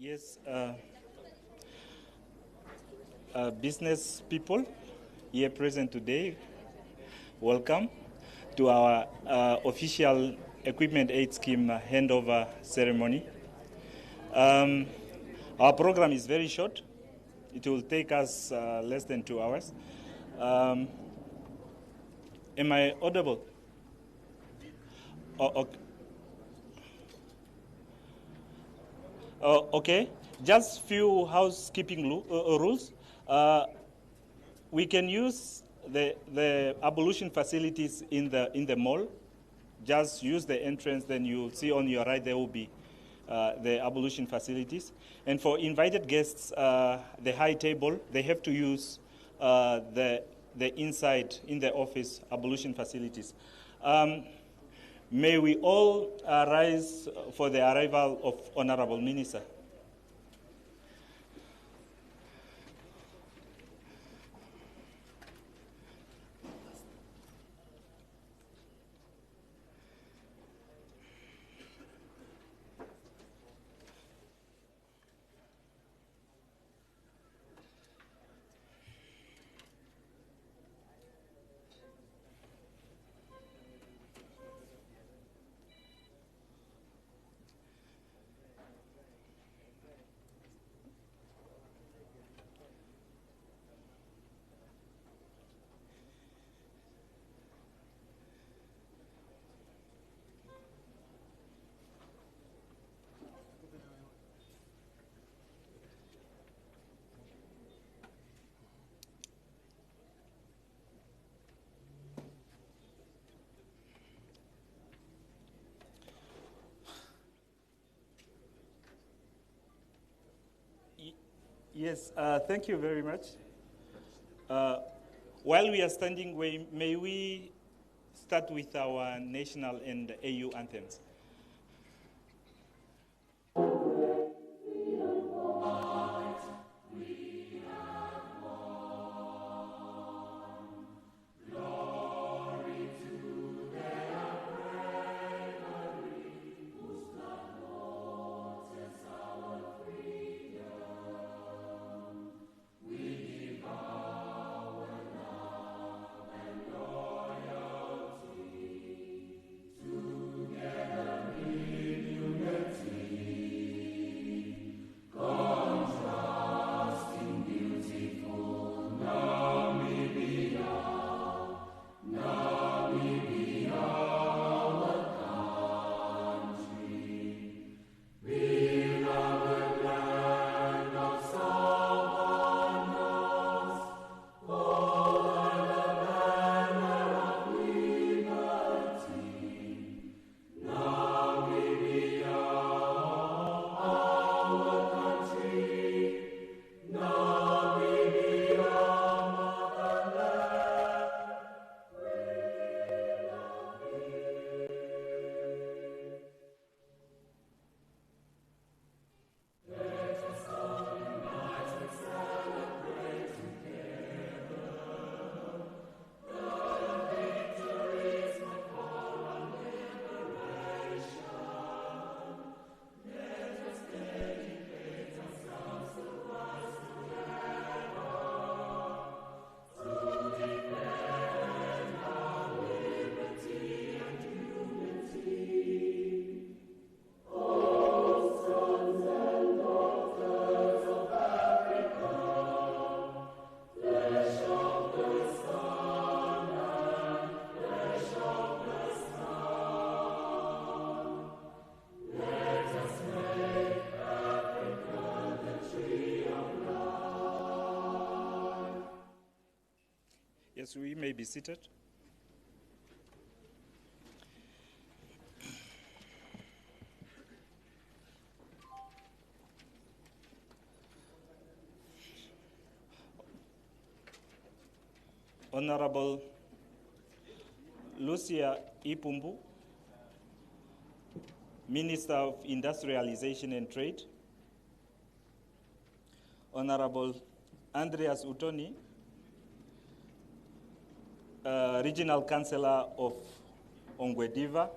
Yes, business people here present today, welcome to our official Equipment Aid Scheme handover ceremony. Our program is very short. It will take us less than 2 hours. Am I audible? Okay. Okay. Just few housekeeping rules. We can use the ablution facilities in the mall. Just use the entrance, then you'll see on your right there will be the ablution facilities. And for invited guests, the high table, they have to use the inside in the office ablution facilities. May we all rise for the arrival of Honorable Minister. Yes, thank you very much. While we are standing, may we start with our national and AU anthems. Yes, we may be seated. Honorable Lucia Ipumbu, Minister of Industrialization and Trade. Honorable Andreas Utoni, Regional Councillor of Ongwediva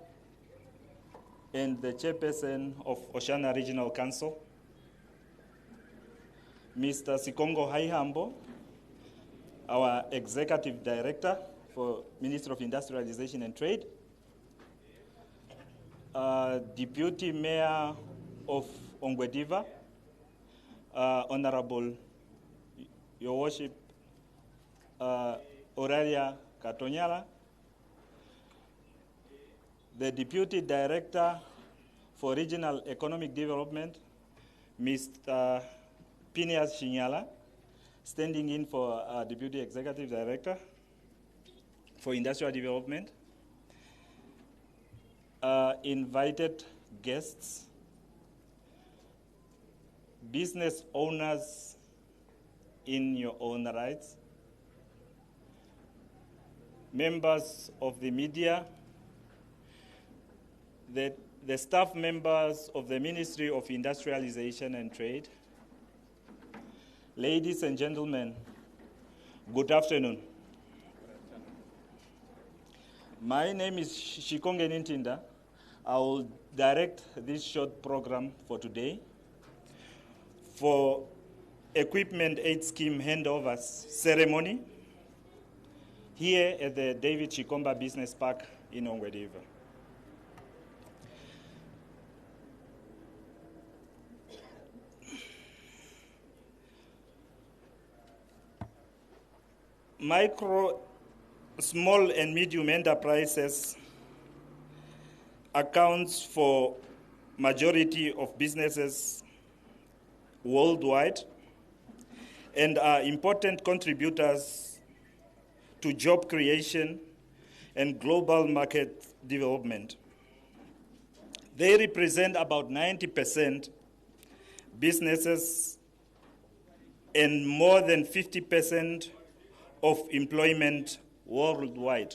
and the Chairperson of Oshana Regional Council. Mr. Sikongo Haihambo, our Executive Director for Ministry of Industrialization and Trade, Deputy Mayor of Ongwediva, Honorable, Your Worship, Auralia Katonyala, the Deputy Director for Regional Economic Development, Mr. Phineas Shinyala, standing in for Deputy Executive Director for Industrial Development, invited guests, business owners in your own rights, members of the media, the staff members of the Ministry of Industrialization and Trade, ladies and gentlemen, good afternoon. My name is Shikonge Nintinda. I will direct this short program for today for Equipment Aid Scheme Handover ceremony here at the David Chikomba Business Park in Ongwediva. Micro, small and medium enterprises accounts for majority of businesses worldwide and are important contributors to job creation and global market development. They represent about 90% businesses and more than 50% of employment worldwide.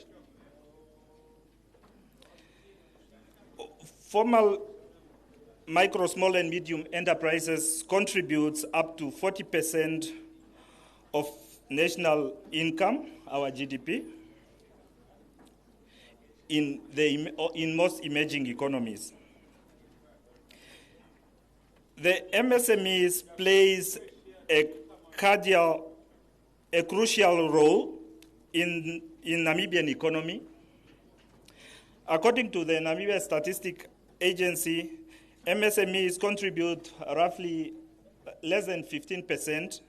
Formal micro, small, and medium enterprises contributes up to 40% of national income, our GDP, in most emerging economies. The MSMEs plays a crucial role in Namibian economy. According to the Namibia Statistic Agency, MSMEs contribute roughly less than 15%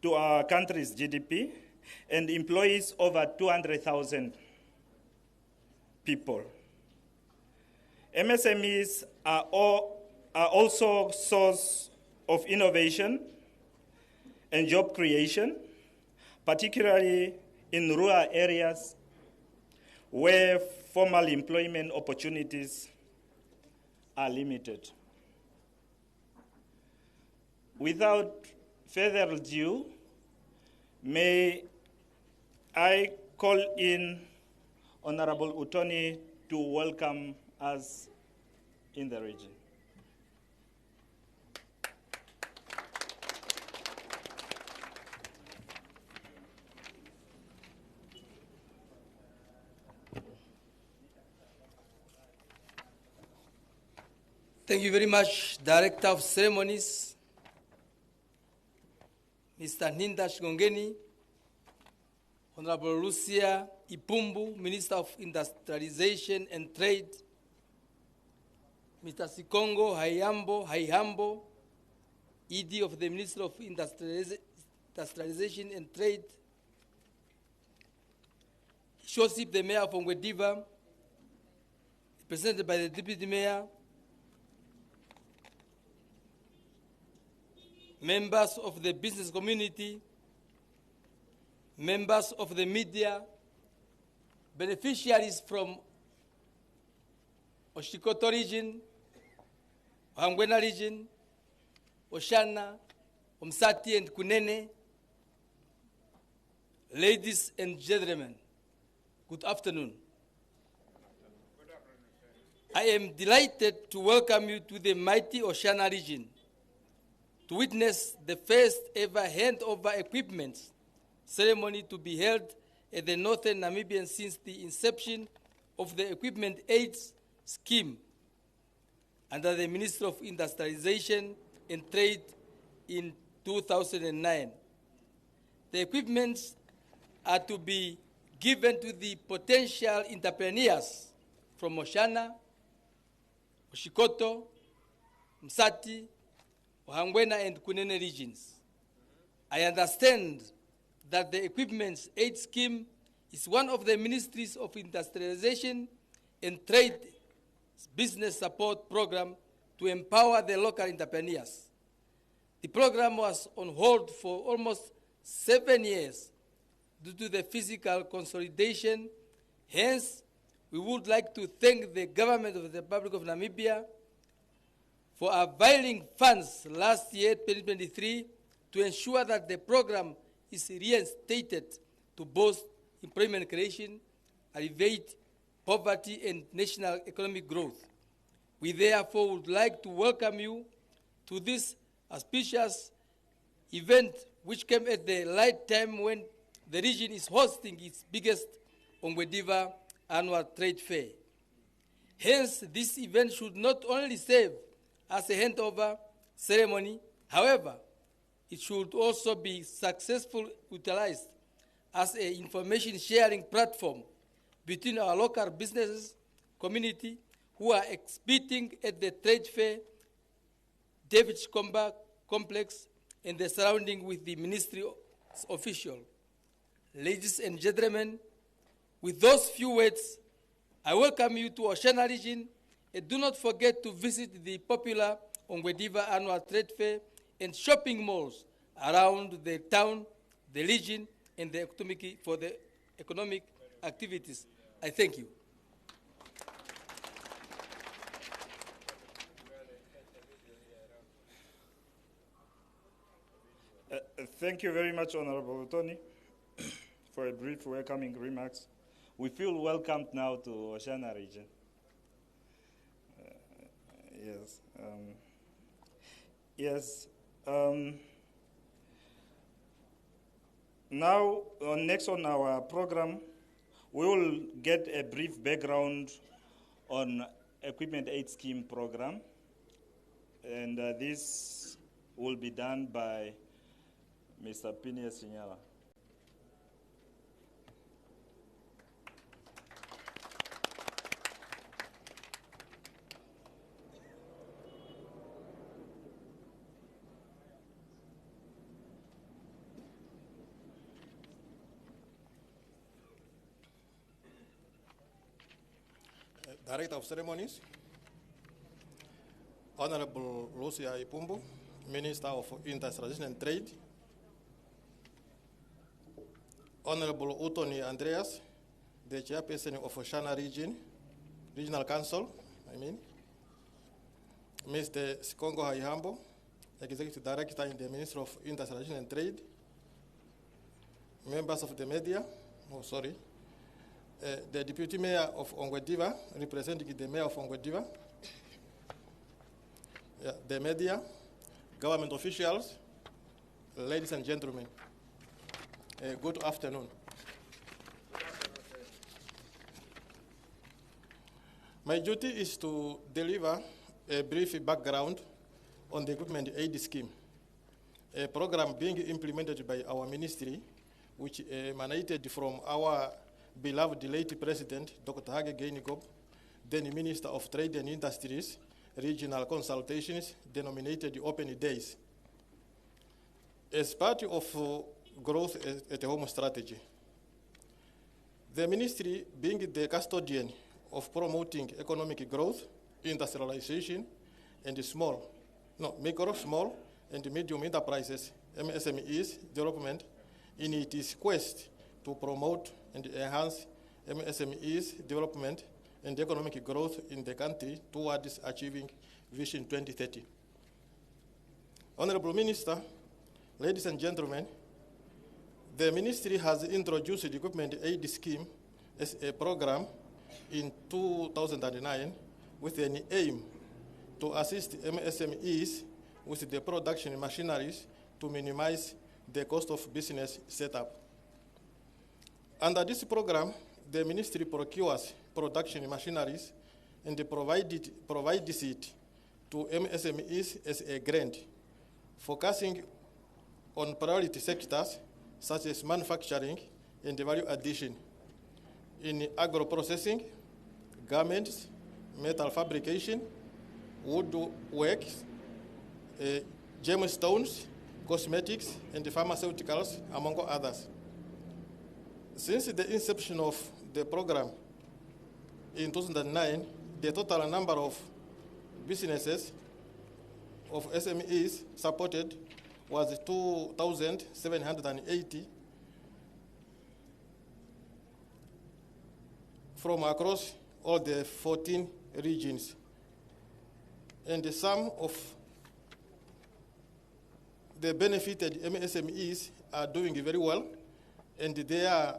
to our country's GDP and employs over 200,000 people. MSMEs are also source of innovation and job creation, particularly in rural areas where formal employment opportunities are limited. Without further ado, may I call in Honorable Utoni to welcome us in the region. Thank you very much, Director of Ceremonies, Mr. Ninda Shigongeni, Honorable Lucia Ipumbu, Minister of Industrialization and Trade, Mr. Sikongo Haihambo, ED of the Ministry of Industrialization and Trade, Shosip, the Mayor of Ongwediva, represented by the Deputy Mayor, members of the business community, members of the media, beneficiaries from Oshikoto region, Hangwena region, Oshana, Umsati and Kunene, ladies and gentlemen, good afternoon. I am delighted to welcome you to the mighty Oshana region to witness the first ever handover equipment ceremony to be held at the Northern Namibian since the inception of the Equipment Aid Scheme under the Ministry of Industrialization and Trade in 2009. The equipments are to be given to the potential entrepreneurs from Oshana, Oshikoto, Msati, Ohangwena, and Kunene regions. I understand that the Equipments Aid Scheme is one of the Ministries of Industrialization and Trade business support program to empower the local entrepreneurs. The program was on hold for almost 7 years due to the physical consolidation. Hence, we would like to thank the government of the Republic of Namibia for availing funds last year, 2023, to ensure that the program is reinstated to boost employment creation, alleviate poverty, and national economic growth. We therefore would like to welcome you to this auspicious event, which came at the right time when the region is hosting its biggest Ongwediva annual trade fair. Hence, this event should not only serve as a handover ceremony, however, it should also be successfully utilized as an information sharing platform between our local businesses, community, who are exhibiting at the trade fair, David Comba complex, and the surrounding with the ministry official. Ladies and gentlemen, with those few words, I welcome you to Oshana region, and do not forget to visit the popular Ongwediva annual trade fair and shopping malls around the town, the region, and the economic activities. I thank you. Thank you very much, Honorable Tony, for a brief welcoming remarks. We feel welcomed now to Oshana region. Yes. Yes. Now, next on our program, we will get a brief background on Equipment Aid Scheme program. And this will be done by Mr. Phineas Sinyala. Director of Ceremonies, Honorable Lucia Ipumbu, Minister of Industrialization and Trade, Honorable Utoni Andreas, the Chairperson of Oshana Regional Council, Mr. Sikongo Haihambo, Executive Director in the Ministry of Industrialization and Trade, members of the media, the Deputy Mayor of Ongwediva, representing the Mayor of Ongwediva, the media, government officials, ladies and gentlemen, good afternoon. My duty is to deliver a brief background on the Equipment Aid Scheme, a program being implemented by our ministry, which emanated from our beloved late President, Dr. Hage Geingob, then Minister of Trade and Industries, regional consultations, denominated Open Days. As part of growth at home strategy, the ministry being the custodian of promoting economic growth, industrialization, and micro, small, and medium enterprises, MSMEs development, in its quest to promote and enhance MSMEs development and economic growth in the country towards achieving Vision 2030. Honorable Minister, ladies and gentlemen, the ministry has introduced the Equipment Aid Scheme as a program in 2009 with an aim to assist MSMEs with the production machineries to minimize the cost of business setup. Under this program, the ministry procures production machineries and provides it to MSMEs as a grant focusing on priority sectors such as manufacturing and value addition in agro-processing, garments, metal fabrication, woodworks, gemstones, cosmetics, and pharmaceuticals, among others. Since the inception of the program in 2009, the total number of businesses of SMEs supported was 2,780 from across all the 14 regions. And the sum of the benefited MSMEs are doing very well, and their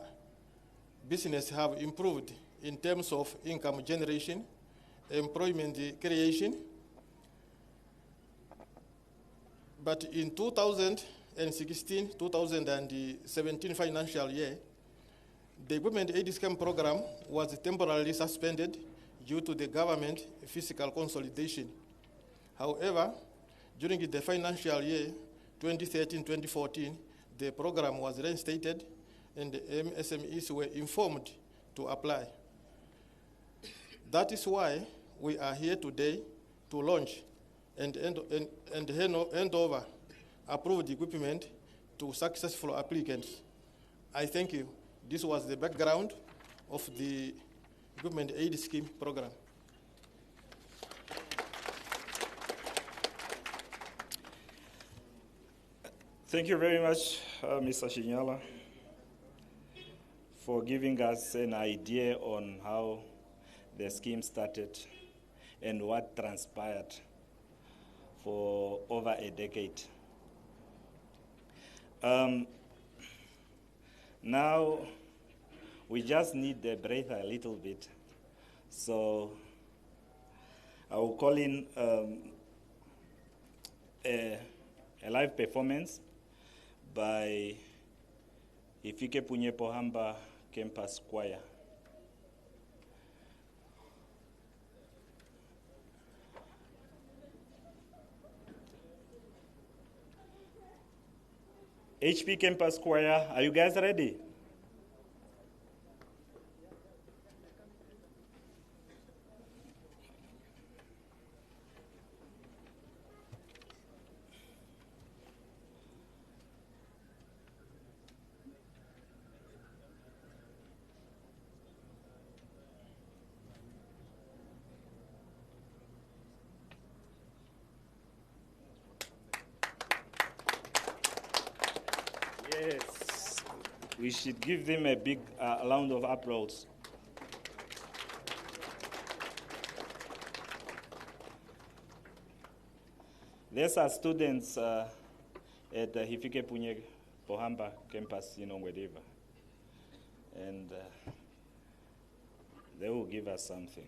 business have improved in terms of income generation, employment creation. But in 2016-2017 financial year, the equipment aid scheme program was temporarily suspended due to the government fiscal consolidation. However, during the financial year 2013-2014, the program was reinstated and the MSMEs were informed to apply. That is why we are here today to launch and hand over approved equipment to successful applicants. I thank you. This was the background of the equipment aid scheme program. Thank you very much, Mr. Shinyala, for giving us an idea on how the scheme started and what transpired for over a decade. Now, we just need a breather a little bit. So I will call in a live performance by Ifike Punye Pohamba Campus Choir. HP Campus Choir, are you guys ready? Yes, we should give them a big round of applause. These are students at the Hifike Punye Pohamba campus in Ongwediva. And they will give us something.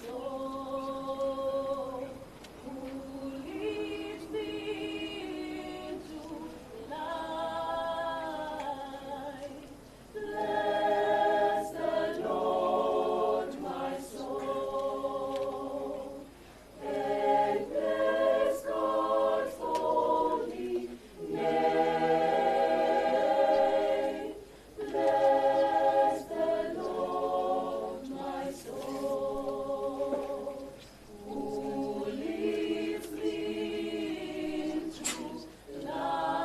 soul, who leads me into life. Bless the Lord, my soul, and bless God's holy name. Bless the Lord, my soul, who leads me into life.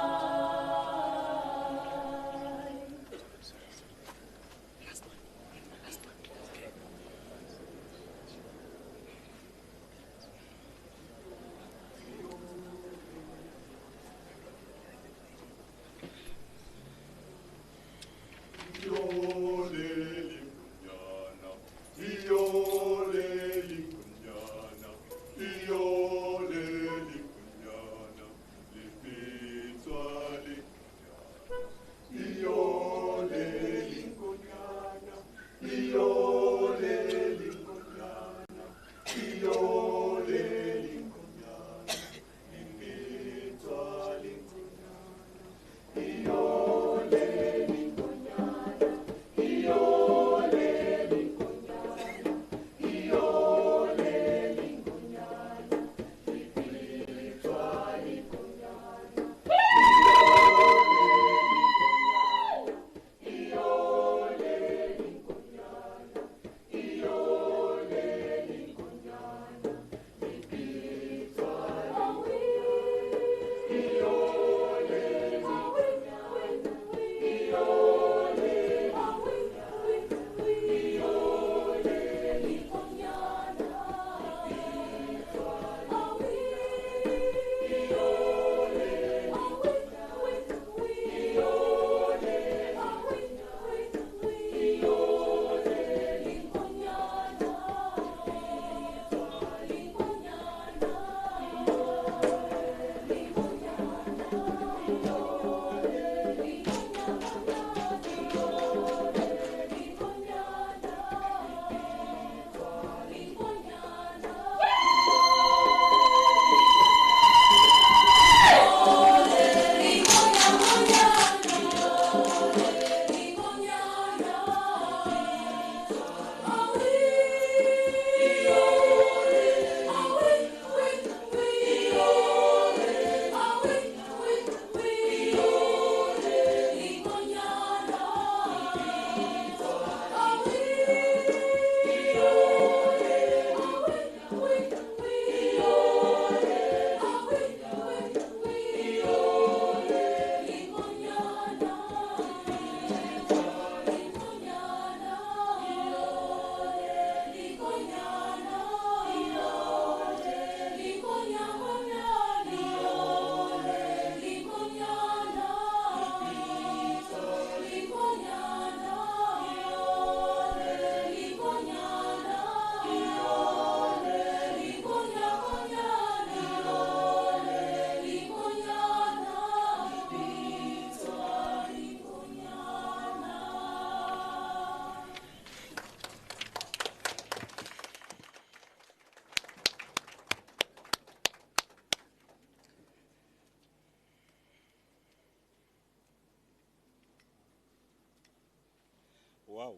Wow.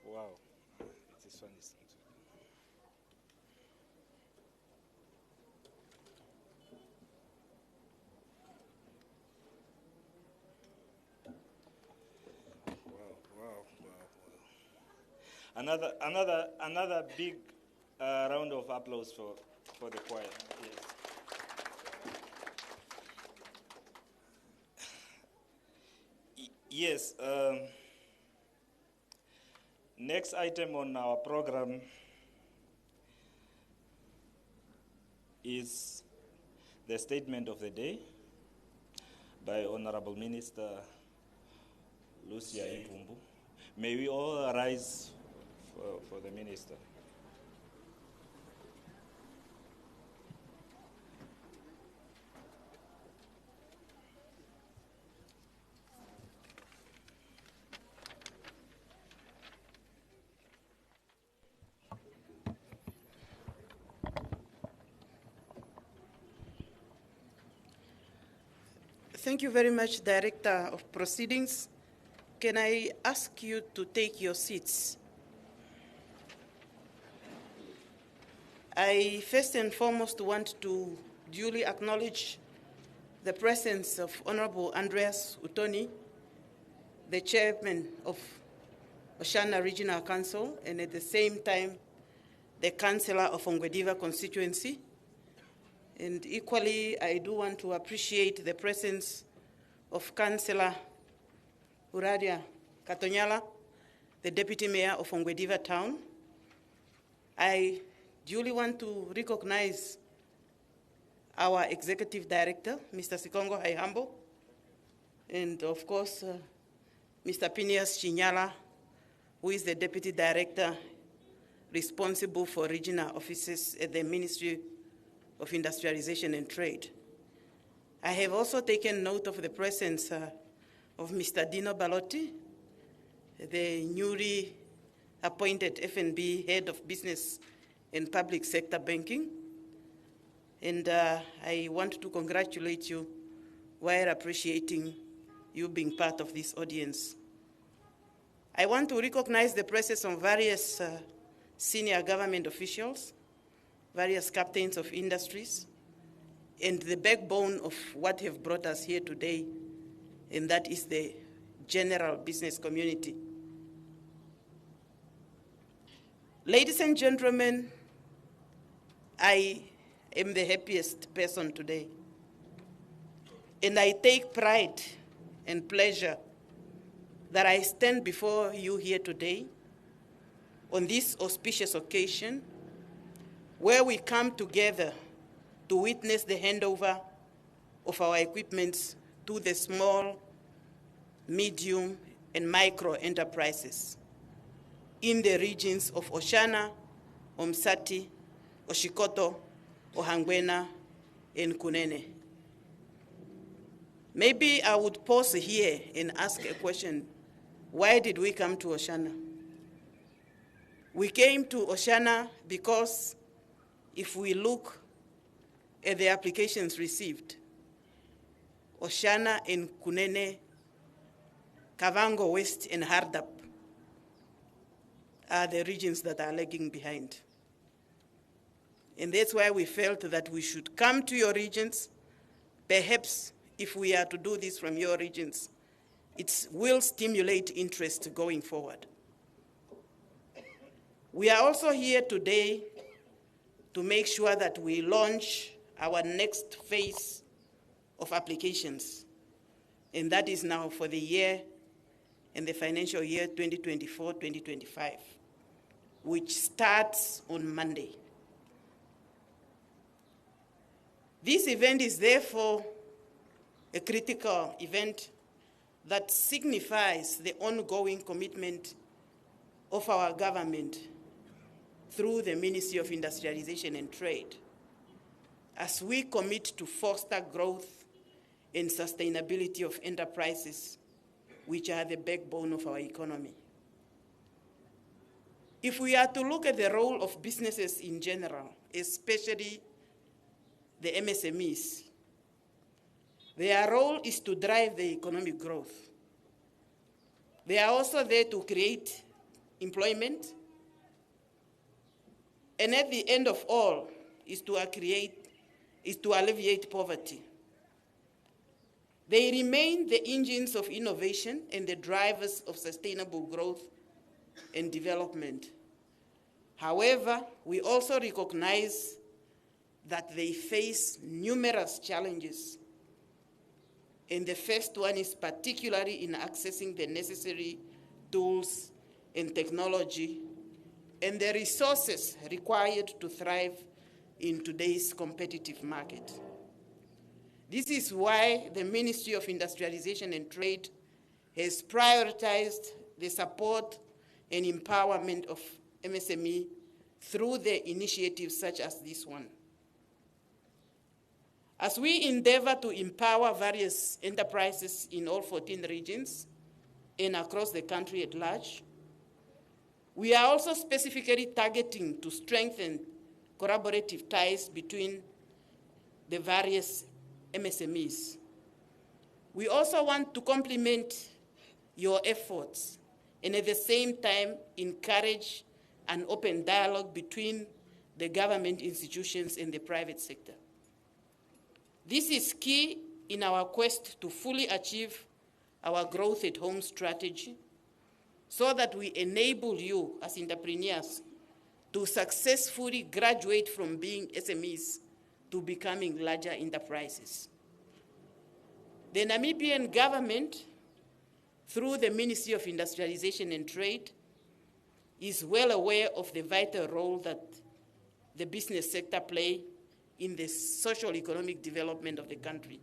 Wow. This one is not. Wow. Another big round of applause for the choir. Yes. Next item on our program is the statement of the day by Honorable Minister Lucia Ipumbu. May we all rise for the minister. Thank you very much, Director of Proceedings. Can I ask you to take your seats? I first and foremost want to duly acknowledge the presence of Honorable Andreas Utoni, the Chairman of Oshana Regional Council, and at the same time, the Councillor of Ongwediva constituency. And equally, I do want to appreciate the presence of Councillor Uradia Katonyala, the Deputy Mayor of Ongwediva Town. I duly want to recognize our Executive Director, Mr. Sikongo Haihambo, and of course, Mr. Phineas Chinyala, who is the Deputy Director responsible for regional offices at the Ministry of Industrialization and Trade. I have also taken note of the presence of Mr. Dino Balotti, the newly appointed FNB Head of Business and Public Sector Banking. And I want to congratulate you while appreciating you being part of this audience. I want to recognize the presence of various senior government officials, various captains of industries, and the backbone of what have brought us here today, and that is the general business community. Ladies and gentlemen, I am the happiest person today, and I take pride and pleasure that I stand before you here today on this auspicious occasion where we come together to witness the handover of our equipment to the small, medium, and micro enterprises in the regions of Oshana, Omsati, Oshikoto, Ohangwena, and Kunene. Maybe I would pause here and ask a question. Why did we come to Oshana? We came to Oshana because if we look at the applications received, Oshana and Kunene, Kavango West and Hardap are the regions that are lagging behind. And that's why we felt that we should come to your regions. Perhaps if we are to do this from your regions, it will stimulate interest going forward. We are also here today to make sure that we launch our next phase of applications, and that is now for the year and the financial year 2024-2025, which starts on Monday. This event is therefore a critical event that signifies the ongoing commitment of our government through the Ministry of Industrialization and Trade, as we commit to foster growth and sustainability of enterprises, which are the backbone of our economy. If we are to look at the role of businesses in general, especially the MSMEs, their role is to drive the economic growth. They are also there to create employment, and at the end of all is to alleviate poverty. They remain the engines of innovation and the drivers of sustainable growth and development. However, we also recognize that they face numerous challenges. And the first one is particularly in accessing the necessary tools and technology and the resources required to thrive in today's competitive market. This is why the Ministry of Industrialization and Trade has prioritized the support and empowerment of MSME through the initiatives such as this one. As we endeavor to empower various enterprises in all 14 regions and across the country at large, we are also specifically targeting to strengthen collaborative ties between the various MSMEs. We also want to complement your efforts and at the same time encourage an open dialogue between the government institutions and the private sector. This is key in our quest to fully achieve our growth at home strategy so that we enable you as entrepreneurs to successfully graduate from being SMEs to becoming larger enterprises. The Namibian government, through the Ministry of Industrialization and Trade, is well aware of the vital role that the business sector play in the social economic development of the country.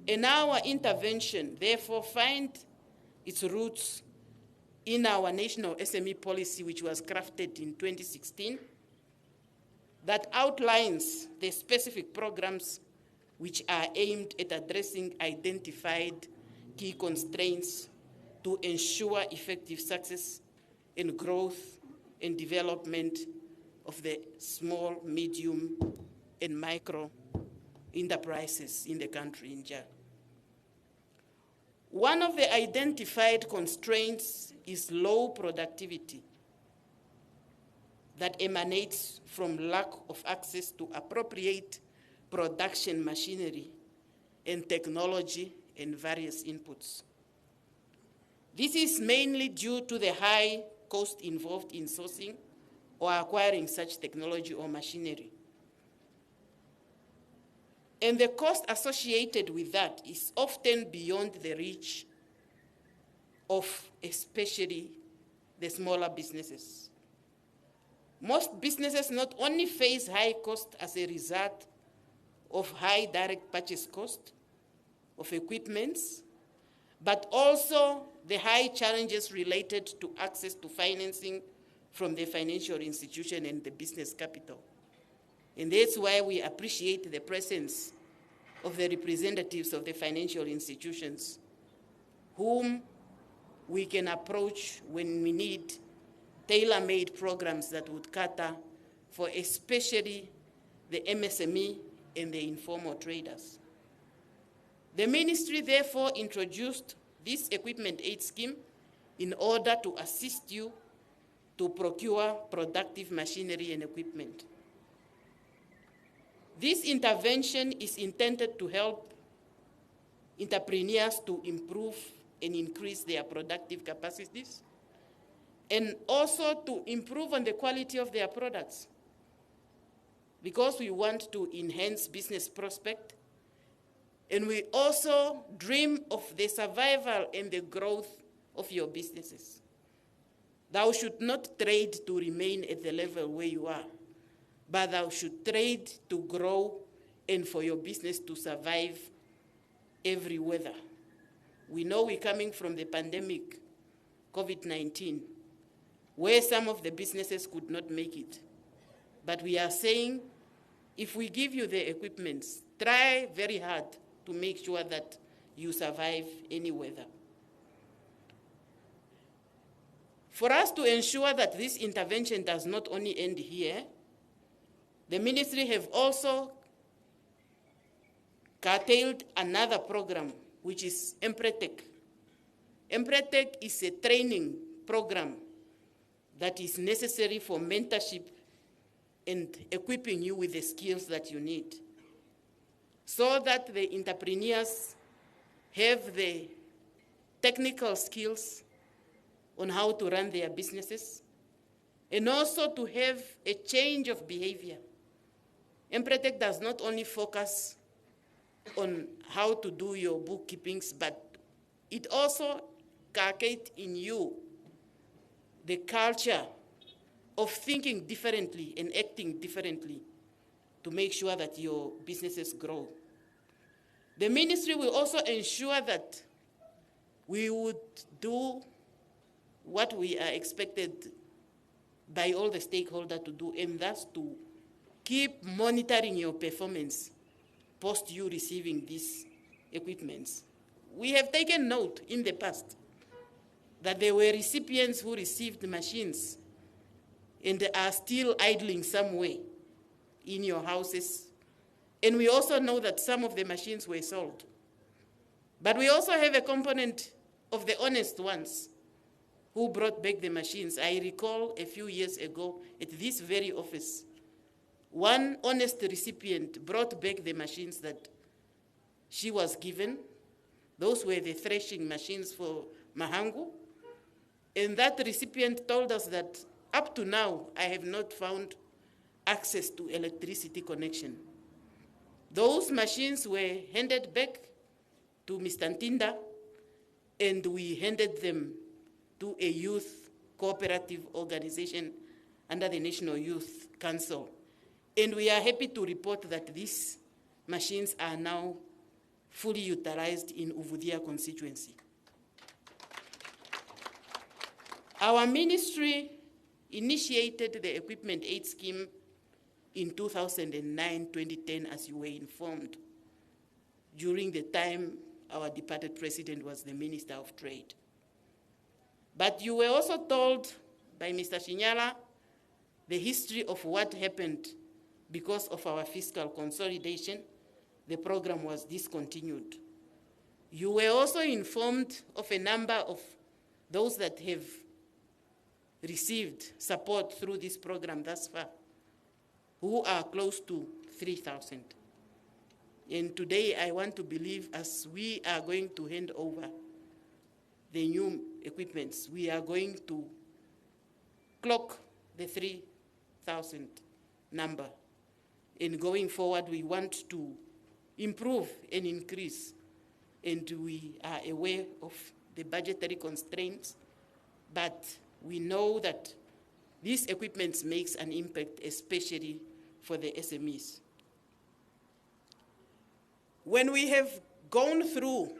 And our intervention, therefore, finds its roots in our national SME policy, which was crafted in 2016, that outlines the specific programs which are aimed at addressing identified key constraints to ensure effective success in growth and development of the small, medium, and micro enterprises in the country in general. One of the identified constraints is low productivity that emanates from lack of access to appropriate production machinery and technology and various inputs. This is mainly due to the high cost involved in sourcing or acquiring such technology or machinery. And the cost associated with that is often beyond the reach of especially the smaller businesses. Most businesses not only face high cost as a result of high direct purchase cost of equipments, but also the high challenges related to access to financing from the financial institution and the business capital. And that's why we appreciate the presence of the representatives of the financial institutions, whom we can approach when we need tailor-made programs that would cater for especially the MSME and the informal traders. The ministry therefore introduced this equipment aid scheme in order to assist you to procure productive machinery and equipment. This intervention is intended to help entrepreneurs to improve and increase their productive capacities, and also to improve on the quality of their products, because we want to enhance business prospect, and we also dream of the survival and the growth of your businesses. Thou should not trade to remain at the level where you are, but thou should trade to grow and for your business to survive every weather. We know we're coming from the pandemic, COVID-19, where some of the businesses could not make it. But we are saying, if we give you the equipment, try very hard to make sure that you survive any weather. For us to ensure that this intervention does not only end here, the ministry have also curtailed another program, which is Empretech. Empretech is a training program that is necessary for mentorship and equipping you with the skills that you need, so that the entrepreneurs have the technical skills on how to run their businesses, and also to have a change of behavior. Empretech does not only focus on how to do your bookkeepings, but it also inculcates in you the culture of thinking differently and acting differently to make sure that your businesses grow. The ministry will also ensure that we would do what we are expected by all the stakeholders to do, and that's to keep monitoring your performance post you receiving these equipments. We have taken note in the past that there were recipients who received machines and are still idling somewhere in your houses. And we also know that some of the machines were sold. But we also have a component of the honest ones who brought back the machines. I recall a few years ago at this very office, one honest recipient brought back the machines that she was given. Those were the threshing machines for Mahangu. And that recipient told us that up to now, I have not found access to electricity connection. Those machines were handed back to Mr. Ntinda, and we handed them to a youth cooperative organization under the National Youth Council. And we are happy to report that these machines are now fully utilized in Uvudia constituency. Our ministry initiated the Equipment Aid Scheme in 2009-2010, as you were informed, during the time our departed president was the Minister of Trade. But you were also told by Mr. Shinyala the history of what happened because of our fiscal consolidation. The program was discontinued. You were also informed of a number of those that have received support through this program thus far, who are close to 3,000. And today I want to believe, as we are going to hand over the new equipments, we are going to clock the 3,000 number. And going forward, we want to improve and increase. And we are aware of the budgetary constraints, but we know that these equipments makes an impact, especially for the SMEs. When we have gone through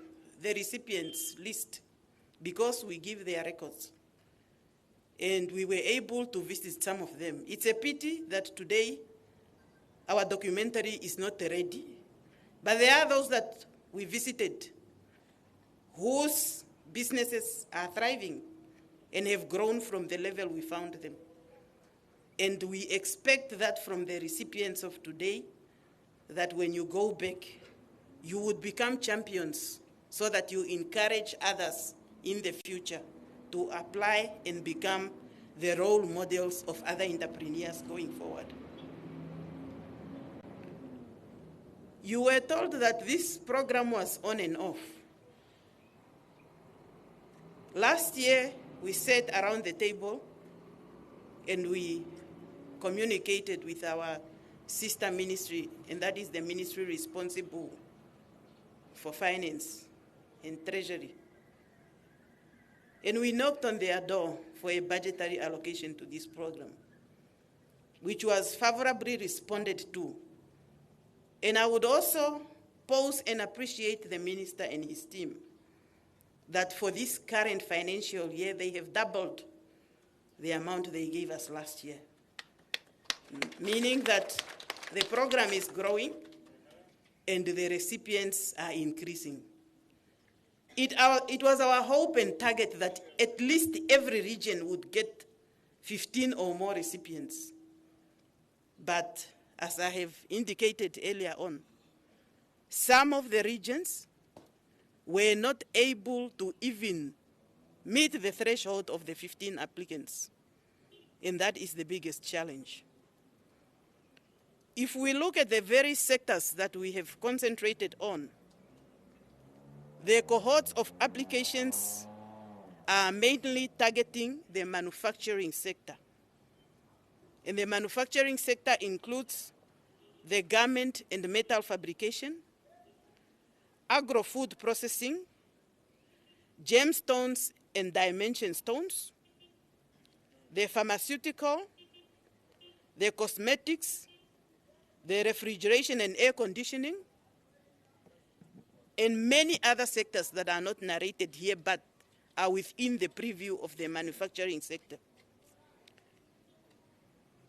the recipients list, because we give their records, and we were able to visit some of them, it's a pity that today our documentary is not ready, but there are those that we visited whose businesses are thriving and have grown from the level we found them. And we expect that from the recipients of today, that when you go back, you would become champions so that you encourage others in the future to apply and become the role models of other entrepreneurs going forward. You were told that this program was on and off. Last year, we sat around the table and we communicated with our sister ministry, and that is the ministry responsible for finance and treasury. And we knocked on their door for a budgetary allocation to this program, which was favorably responded to. And I would also pause and appreciate the minister and his team that for this current financial year, they have doubled the amount they gave us last year, meaning that the program is growing and the recipients are increasing. It was our hope and target that at least every region would get 15 or more recipients. But as I have indicated earlier on, some of the regions were not able to even meet the threshold of the 15 applicants. And that is the biggest challenge. If we look at the very sectors that we have concentrated on, the cohorts of applications are mainly targeting the manufacturing sector. And the manufacturing sector includes the garment and metal fabrication, agro-food processing, gemstones and dimension stones, the pharmaceutical, the cosmetics, the refrigeration and air conditioning, and many other sectors that are not narrated here but are within the preview of the manufacturing sector.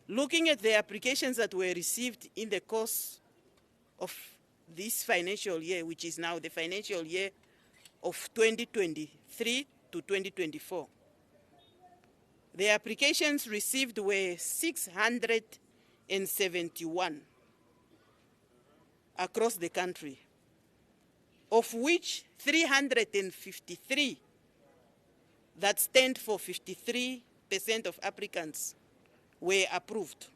Looking at the applications that were received in the course of this financial year, which is now the financial year of 2023 to 2024, the applications received were 671 across the country. of which 353, that stand for 53% of applicants, were approved.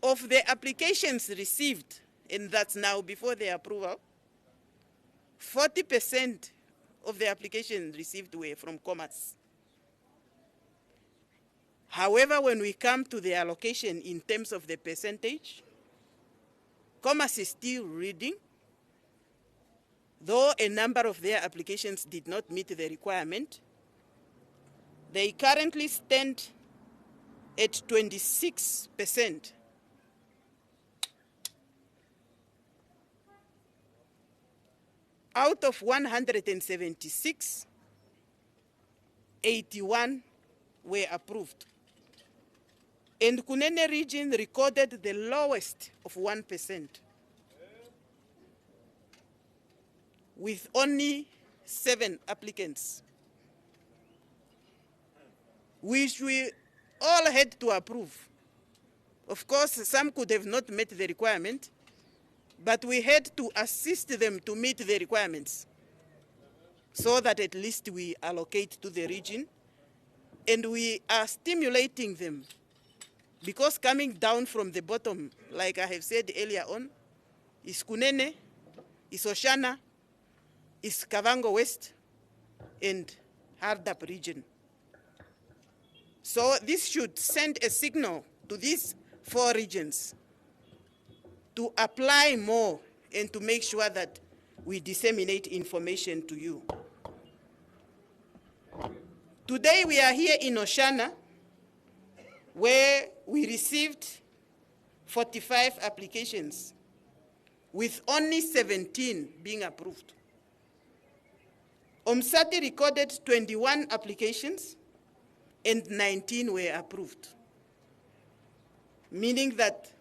Of the applications received, and that's now before the approval, 40% of the applications received were from commerce. However, when we come to the allocation in terms of the percentage, commerce is still leading, though a number of their applications did not meet the requirement. They currently stand at 26%. Out of 176, 81 were approved. And Kunene region recorded the lowest of 1%, with only 7 applicants, which we all had to approve. Of course, some could have not met the requirement, but we had to assist them to meet the requirements so that at least we allocate to the region, and we are stimulating them, because coming down from the bottom, like I have said earlier on, is Kunene, is Oshana, is Kavango West, and Hardap region. So this should send a signal to these 4 regions to apply more and to make sure that we disseminate information to you. Today we are here in Oshana, where we received 45 applications, with only 17 being approved. Omsati recorded 21 applications and 19 were approved, meaning that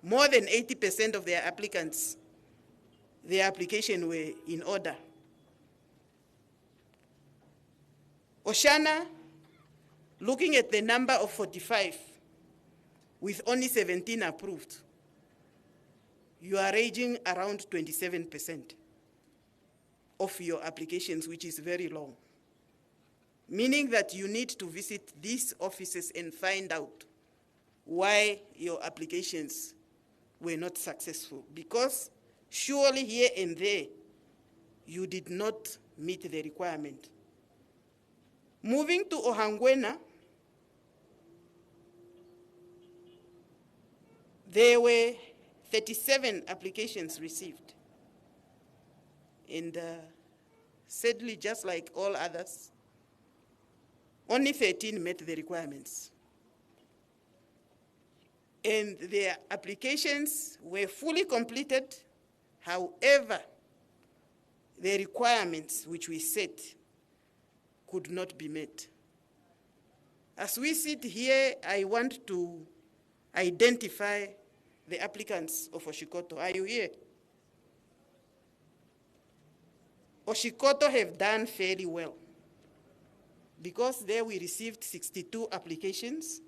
more than 80% of their applicants, their application were in order. Oshana, looking at the number of 45, with only 17 approved, you are ranging around 27% of your applications, which is very low. Meaning that you need to visit these offices and find out why your applications were not successful. Because surely here and there, you did not meet the requirement. Moving to Ohangwena, there were 37 applications received. And sadly, just like all others, only 13 met the requirements. And their applications were fully completed. However, the requirements which we set could not be met. As we sit here, I want to identify the applicants of Oshikoto. Are you here? Oshikoto have done fairly well, because there we received 62 applications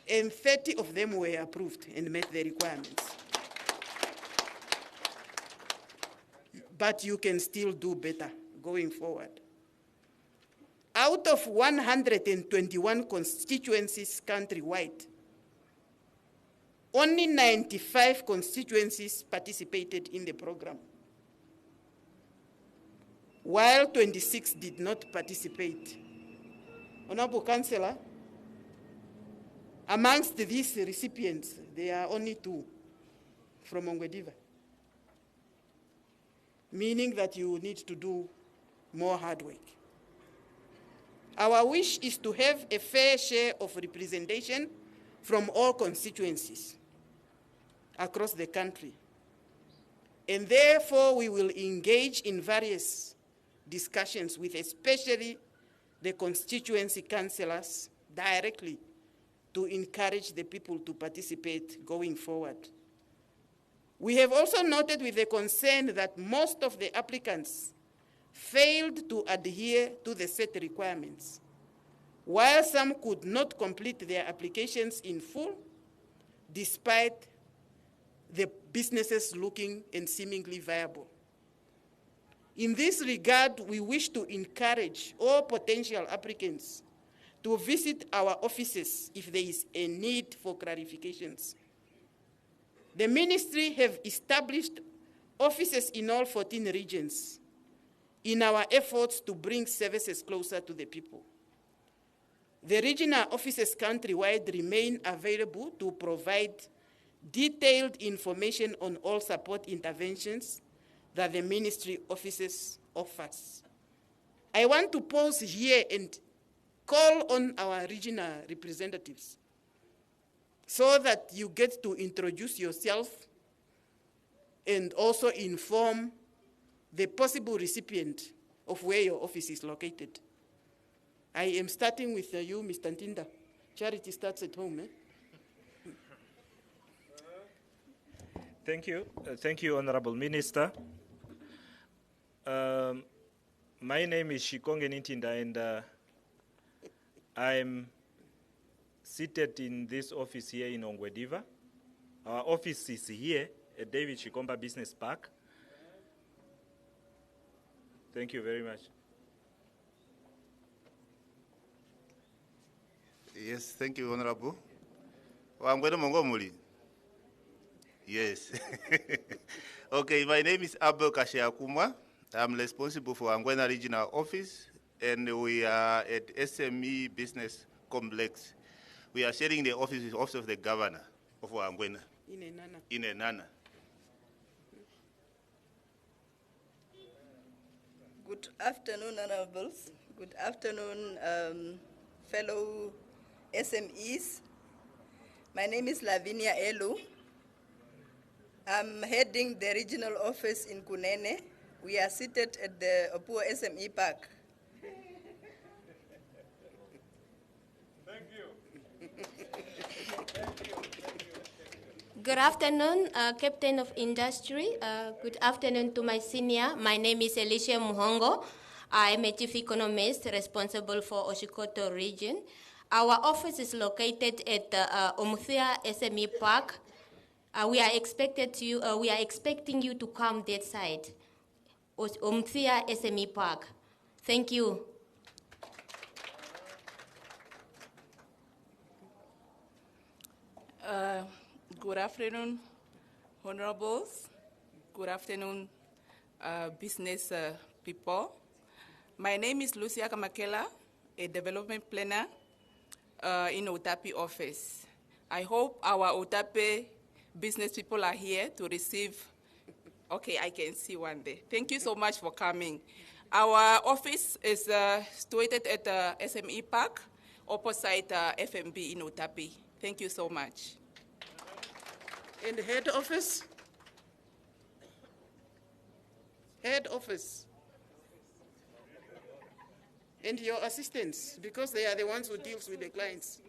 and 30 of them were approved and met the requirements. But you can still do better going forward. Out of 121 constituencies countrywide, only 95 constituencies participated in the program, while 26 did not participate. Honorable Councillor, amongst these recipients, there are only 2 from Ongwediva, meaning that you need to do more hard work. Our wish is to have a fair share of representation from all constituencies across the country. And therefore, we will engage in various discussions with especially the constituency councillors directly to encourage the people to participate going forward. We have also noted with a concern that most of the applicants failed to adhere to the set requirements, while some could not complete their applications in full, despite the businesses looking and seemingly viable. In this regard, we wish to encourage all potential applicants to visit our offices if there is a need for clarifications. The ministry have established offices in all 14 regions in our efforts to bring services closer to the people. The regional offices countrywide remain available to provide detailed information on all support interventions that the ministry offices offers. I want to pause here and call on our regional representatives so that you get to introduce yourself and also inform the possible recipient of where your office is located. I am starting with you, Mr. Ntinda. Charity starts at home, eh? Thank you, Honorable Minister. My name is Shikonge Ntinda, and I'm seated in this office here in Ongwediva. Our office is here at David Shikomba Business Park. Thank you very much. Yes, thank you, Honorable. Wangwena Mongomuli. Yes. Okay, my name is Abel Kashiakumwa. I'm responsible for Angwena Regional Office, and we are at SME Business Complex. We are sharing the office with Office of the Governor of Angwena. In Enana. Good afternoon, Honorables. Good afternoon, fellow SMEs. My name is Lavinia Elu. I'm heading the regional office in Kunene. We are seated at the Opua SME Park. Thank you. Good afternoon, Captain of Industry. Good afternoon to my senior. My name is Alicia Muhongo. I'm a chief economist responsible for Oshikoto region. Our office is located at Omuthia SME Park. We are expecting you to come that side, Omuthia SME Park. Thank you. Good afternoon, Honorables. Good afternoon, business people. My name is Lucia Kamakela, a development planner in Otapi office. I hope our Otapi business people are here to receive. Okay, I can see one there. Thank you so much for coming. Our office is situated at SME Park, opposite FMB in Otapi. Thank you so much. And head office? Head office. And your assistants, because they are the ones who deals with the clients.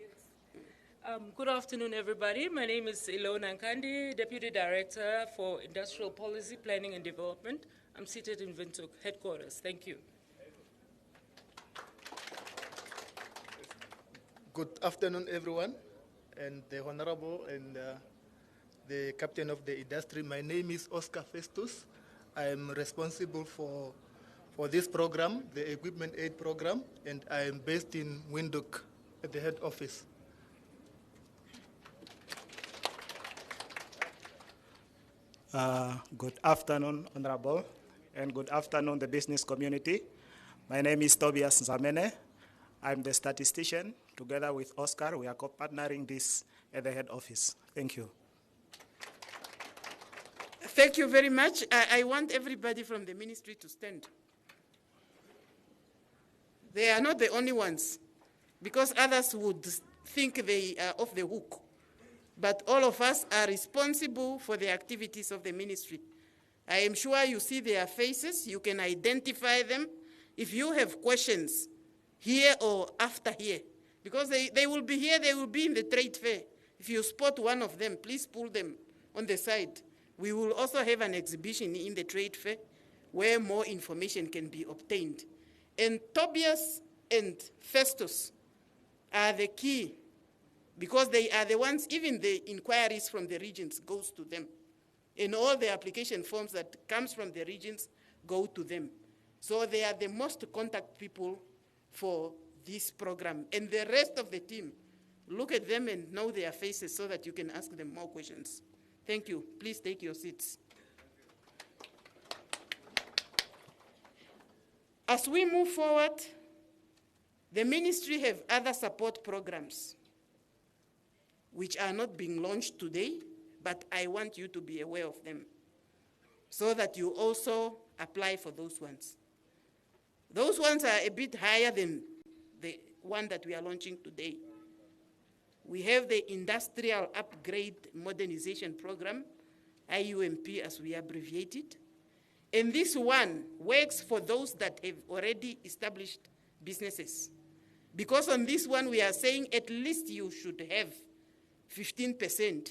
Good afternoon, everybody. My name is Ilona Nkandi, Deputy Director for Industrial Policy, Planning and Development. I'm seated in Windhoek headquarters. Thank you. Good afternoon, everyone, and the Honorable and the Captain of the Industry. My name is Oscar Festus. I am responsible for this program, the Equipment Aid Program, and I am based in Windhoek at the head office. Good afternoon, Honorable, and good afternoon, the business community. My name is Tobias Nzamene. I'm the statistician. Together with Oscar, we are co-partnering this at the head office. Thank you. Thank you very much. I want everybody from the ministry to stand. They are not the only ones, because others would think they are off the hook. But all of us are responsible for the activities of the ministry. I am sure you see their faces, you can identify them. If you have questions here or after here, because they will be here, they will be in the trade fair. If you spot one of them, please pull them on the side. We will also have an exhibition in the trade fair where more information can be obtained. And Tobias and Festus are the key, because they are the ones, even the inquiries from the regions goes to them. And all the application forms that comes from the regions go to them. So they are the most contact people for this program. And the rest of the team, look at them and know their faces so that you can ask them more questions. Thank you. Please take your seats. As we move forward, the ministry have other support programs which are not being launched today, but I want you to be aware of them so that you also apply for those ones. Those ones are a bit higher than the one that we are launching today. We have the Industrial Upgrade Modernization Program, IUMP as we abbreviate it. And this one works for those that have already established businesses. Because on this one, we are saying at least you should have 15%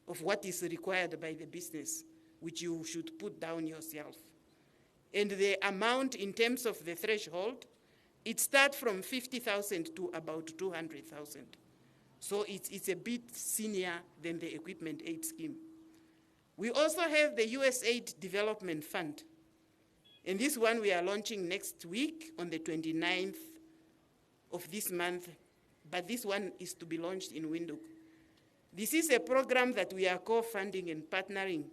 of what is required by the business, which you should put down yourself. And the amount in terms of the threshold, it starts from 50,000 to about 200,000. So it's a bit senior than the equipment aid scheme. We also have the USAID Development Fund. And this one we are launching next week on the 29th of this month, but this one is to be launched in Windhoek. This is a program that we are co-funding and partnering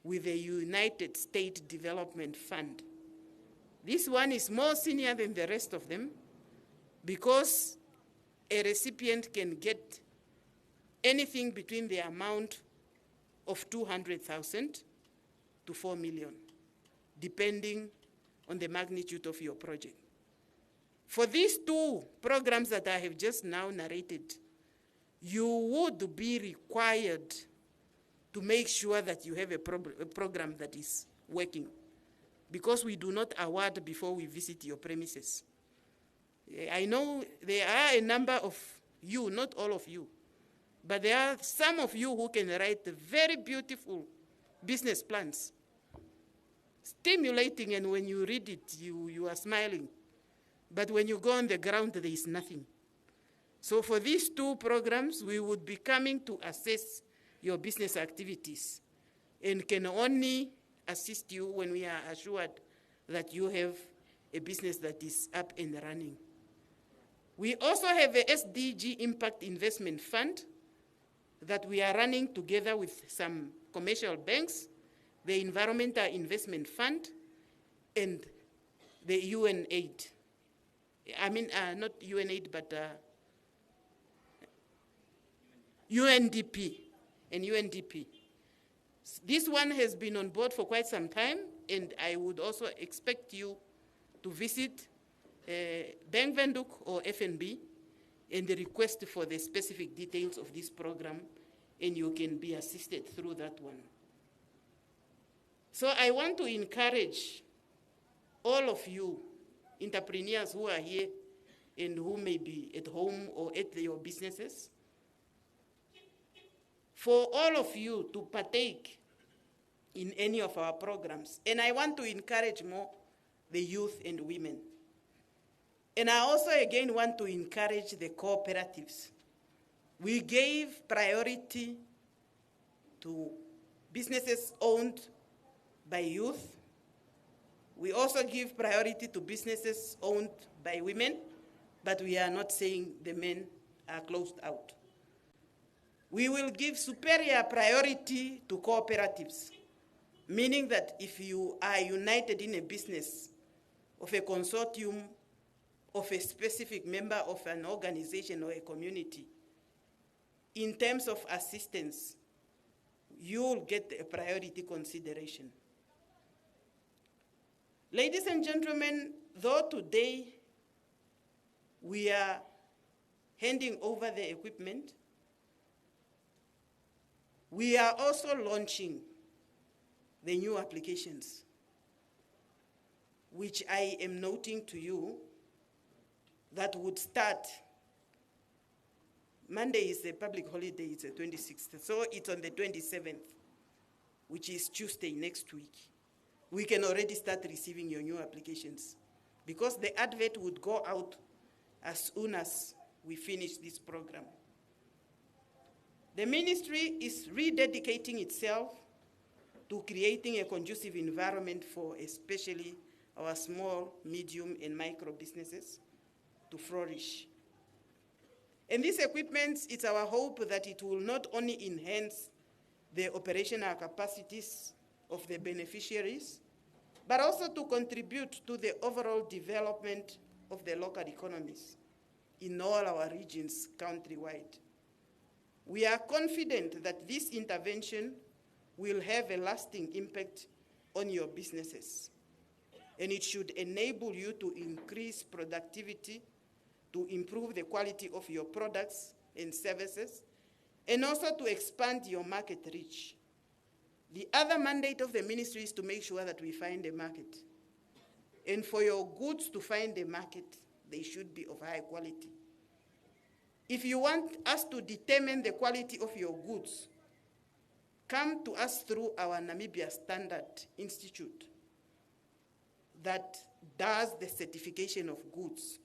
with the United States Development Fund. This one is more senior than the rest of them because a recipient can get anything between the amount of 200,000 to 4 million, depending on the magnitude of your project. For these two programs that I have just now narrated, you would be required to make sure that you have a program that is working, because we do not award before we visit your premises. I know there are a number of you, not all of you, but there are some of you who can write very beautiful business plans, stimulating, and when you read it, you are smiling. But when you go on the ground, there is nothing. So for these two programs, we would be coming to assess your business activities and can only assist you when we are assured that you have a business that is up and running. We also have a SDG Impact Investment Fund that we are running together with some commercial banks, the Environmental Investment Fund, and the UNAID. I mean, not UNAID, but UNDP and UNDP. This one has been on board for quite some time, and I would also expect you to visit Bank Windhoek or FNB and request for the specific details of this program, and you can be assisted through that one. So I want to encourage all of you entrepreneurs who are here and who may be at home or at your businesses, for all of you to partake in any of our programs. And I want to encourage more the youth and women. And I also again want to encourage the cooperatives. We gave priority to businesses owned by youth. We also give priority to businesses owned by women, but we are not saying the men are closed out. We will give superior priority to cooperatives, meaning that if you are united in a business of a consortium of a specific member of an organization or a community, in terms of assistance, you'll get a priority consideration. Ladies and gentlemen, though today we are handing over the equipment, we are also launching the new applications, which I am noting to you that would start. Monday is a public holiday, it's the 26th, so it's on the 27th, which is Tuesday next week. We can already start receiving your new applications because the advert would go out as soon as we finish this program. The ministry is rededicating itself to creating a conducive environment for especially our small, medium, and micro businesses to flourish. And this equipment, it's our hope that it will not only enhance the operational capacities of the beneficiaries, but also to contribute to the overall development of the local economies in all our regions countrywide. We are confident that this intervention will have a lasting impact on your businesses, and it should enable you to increase productivity, to improve the quality of your products and services, and also to expand your market reach. The other mandate of the ministry is to make sure that we find a market. And for your goods to find a market, they should be of high quality. If you want us to determine the quality of your goods, come to us through our Namibia Standard Institute that does the certification of goods,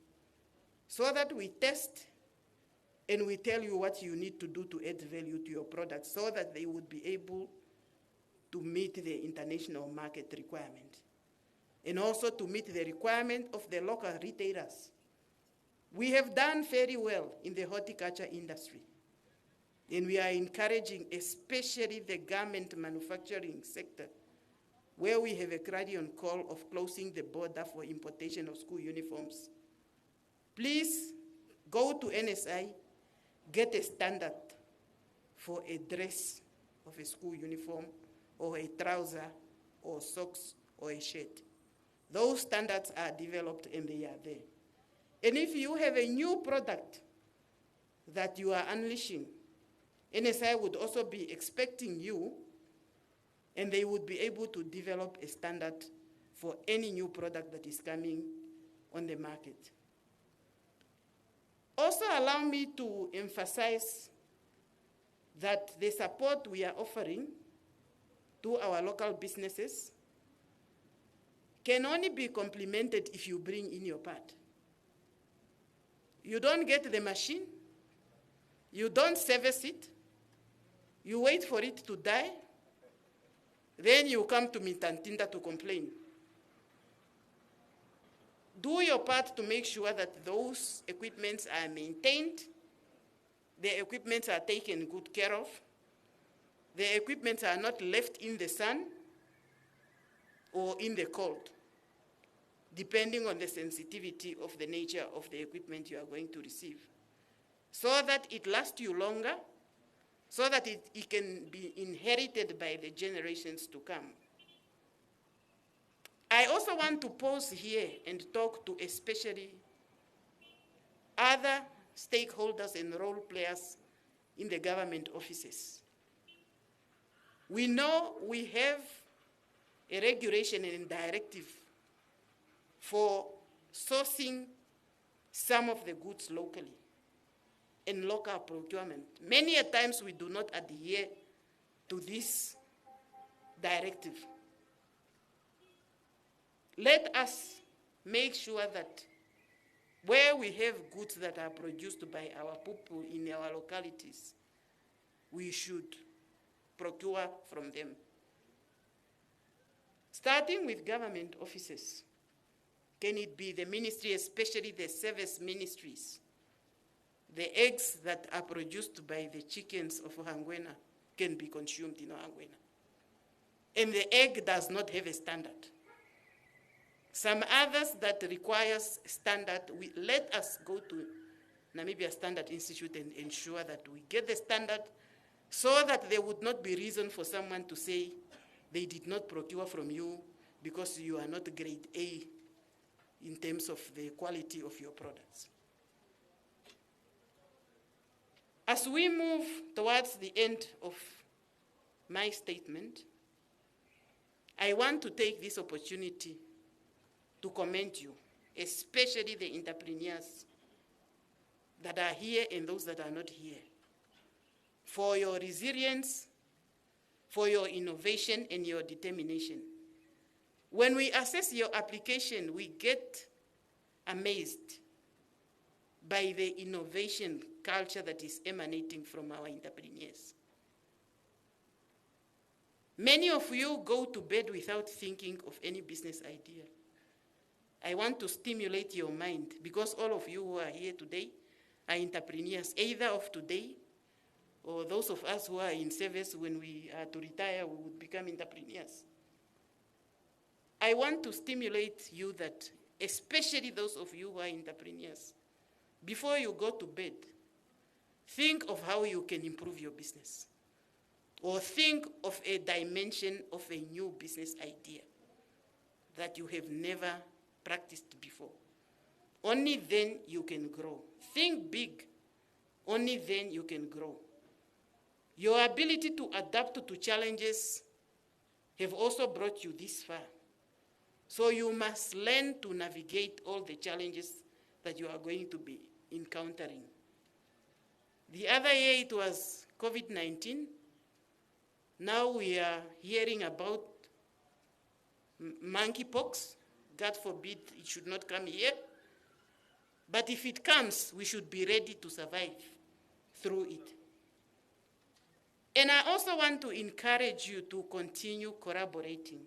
so that we test and we tell you what you need to do to add value to your products so that they would be able to meet the international market requirement and also to meet the requirement of the local retailers. We have done very well in the horticulture industry, and we are encouraging especially the garment manufacturing sector, where we have a clarion call of closing the border for importation of school uniforms. Please go to NSI, get a standard for a dress of a school uniform or a trouser or socks or a shirt. Those standards are developed and they are there. And if you have a new product that you are unleashing, NSI would also be expecting you, and they would be able to develop a standard for any new product that is coming on the market. Also, allow me to emphasize that the support we are offering to our local businesses can only be complemented if you bring in your part. You don't get the machine, you don't service it, you wait for it to die, then you come to Mitantinda to complain. Do your part to make sure that those equipments are maintained, the equipments are taken good care of, the equipments are not left in the sun or in the cold, depending on the sensitivity of the nature of the equipment you are going to receive, so that it lasts you longer, so that it can be inherited by the generations to come. I also want to pause here and talk to especially other stakeholders and role players in the government offices. We know we have a regulation and directive for sourcing some of the goods locally and local procurement. Many a times we do not adhere to this directive. Let us make sure that where we have goods that are produced by our people in our localities, we should procure from them. Starting with government offices, can it be the ministry, especially the service ministries? The eggs that are produced by the chickens of Hangwena can be consumed in Hangwena. And the egg does not have a standard. Some others that requires standard, let us go to Namibia Standard Institute and ensure that we get the standard so that there would not be reason for someone to say they did not procure from you because you are not grade A in terms of the quality of your products. As we move towards the end of my statement, I want to take this opportunity to commend you, especially the entrepreneurs that are here and those that are not here, for your resilience, for your innovation and your determination. When we assess your application, we get amazed by the innovation culture that is emanating from our entrepreneurs. Many of you go to bed without thinking of any business idea. I want to stimulate your mind because all of you who are here today are entrepreneurs, either of today or those of us who are in service when we are to retire, we would become entrepreneurs. I want to stimulate you that, especially those of you who are entrepreneurs, before you go to bed, think of how you can improve your business. Or think of a dimension of a new business idea that you have never practiced before. Only then you can grow. Think big. Only then you can grow. Your ability to adapt to challenges have also brought you this far. So you must learn to navigate all the challenges that you are going to be encountering. The other year it was COVID-19. Now we are hearing about monkeypox. God forbid it should not come here. But if it comes, we should be ready to survive through it. And I also want to encourage you to continue collaborating.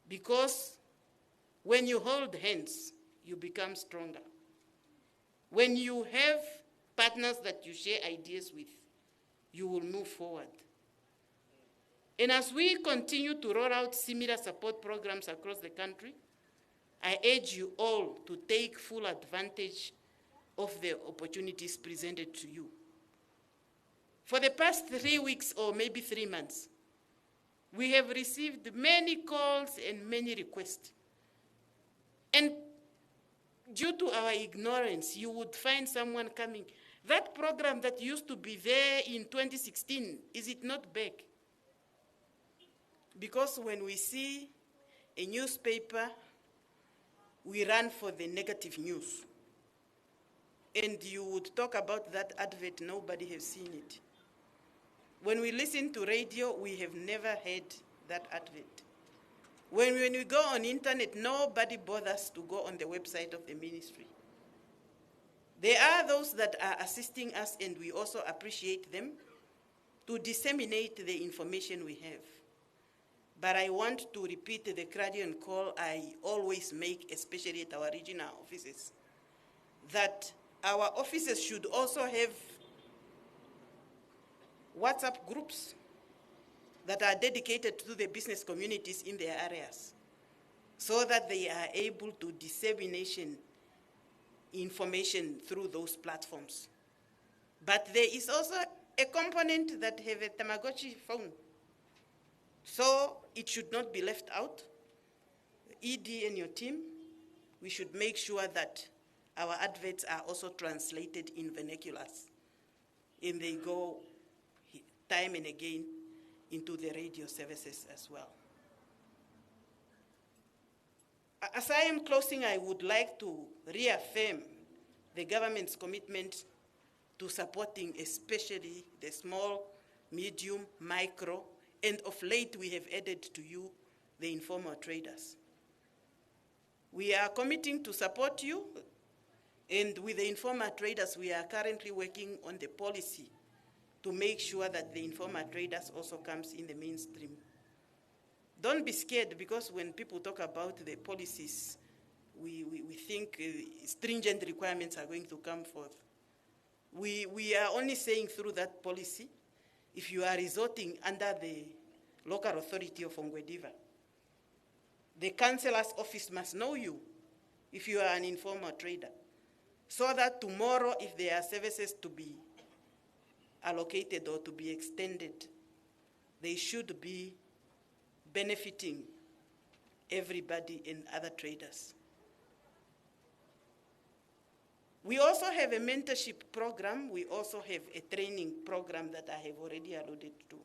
Because when you hold hands, you become stronger. When you have partners that you share ideas with, you will move forward. And as we continue to roll out similar support programs across the country, I urge you all to take full advantage of the opportunities presented to you. For the past 3 weeks or maybe 3 months, we have received many calls and many requests. And due to our ignorance, you would find someone coming. That program that used to be there in 2016, is it not back? Because when we see a newspaper, we run for the negative news. And you would talk about that advert, nobody has seen it. When we listen to radio, we have never heard that advert. When we go on internet, nobody bothers to go on the website of the ministry. There are those that are assisting us, and we also appreciate them, to disseminate the information we have. But I want to repeat the clarion call I always make, especially at our regional offices, that our offices should also have WhatsApp groups that are dedicated to the business communities in their areas, so that they are able to disseminate information through those platforms. But there is also a component that have a Tamagotchi phone. So it should not be left out. ED and your team, we should make sure that our adverts are also translated in vernaculars, and they go time and again into the radio services as well. As I am closing, I would like to reaffirm the government's commitment to supporting especially the small, medium, micro, and of late we have added to you the informal traders. We are committing to support you, and with the informal traders, we are currently working on the policy to make sure that the informal traders also comes in the mainstream. Don't be scared, because when people talk about the policies, we think stringent requirements are going to come forth. We are only saying through that policy, if you are resorting under the local authority of Ongwediva, the councillor's office must know you if you are an informal trader, so that tomorrow, if there are services to be allocated or to be extended, they should be benefiting everybody and other traders. We also have a mentorship program. We also have a training program that I have already alluded to.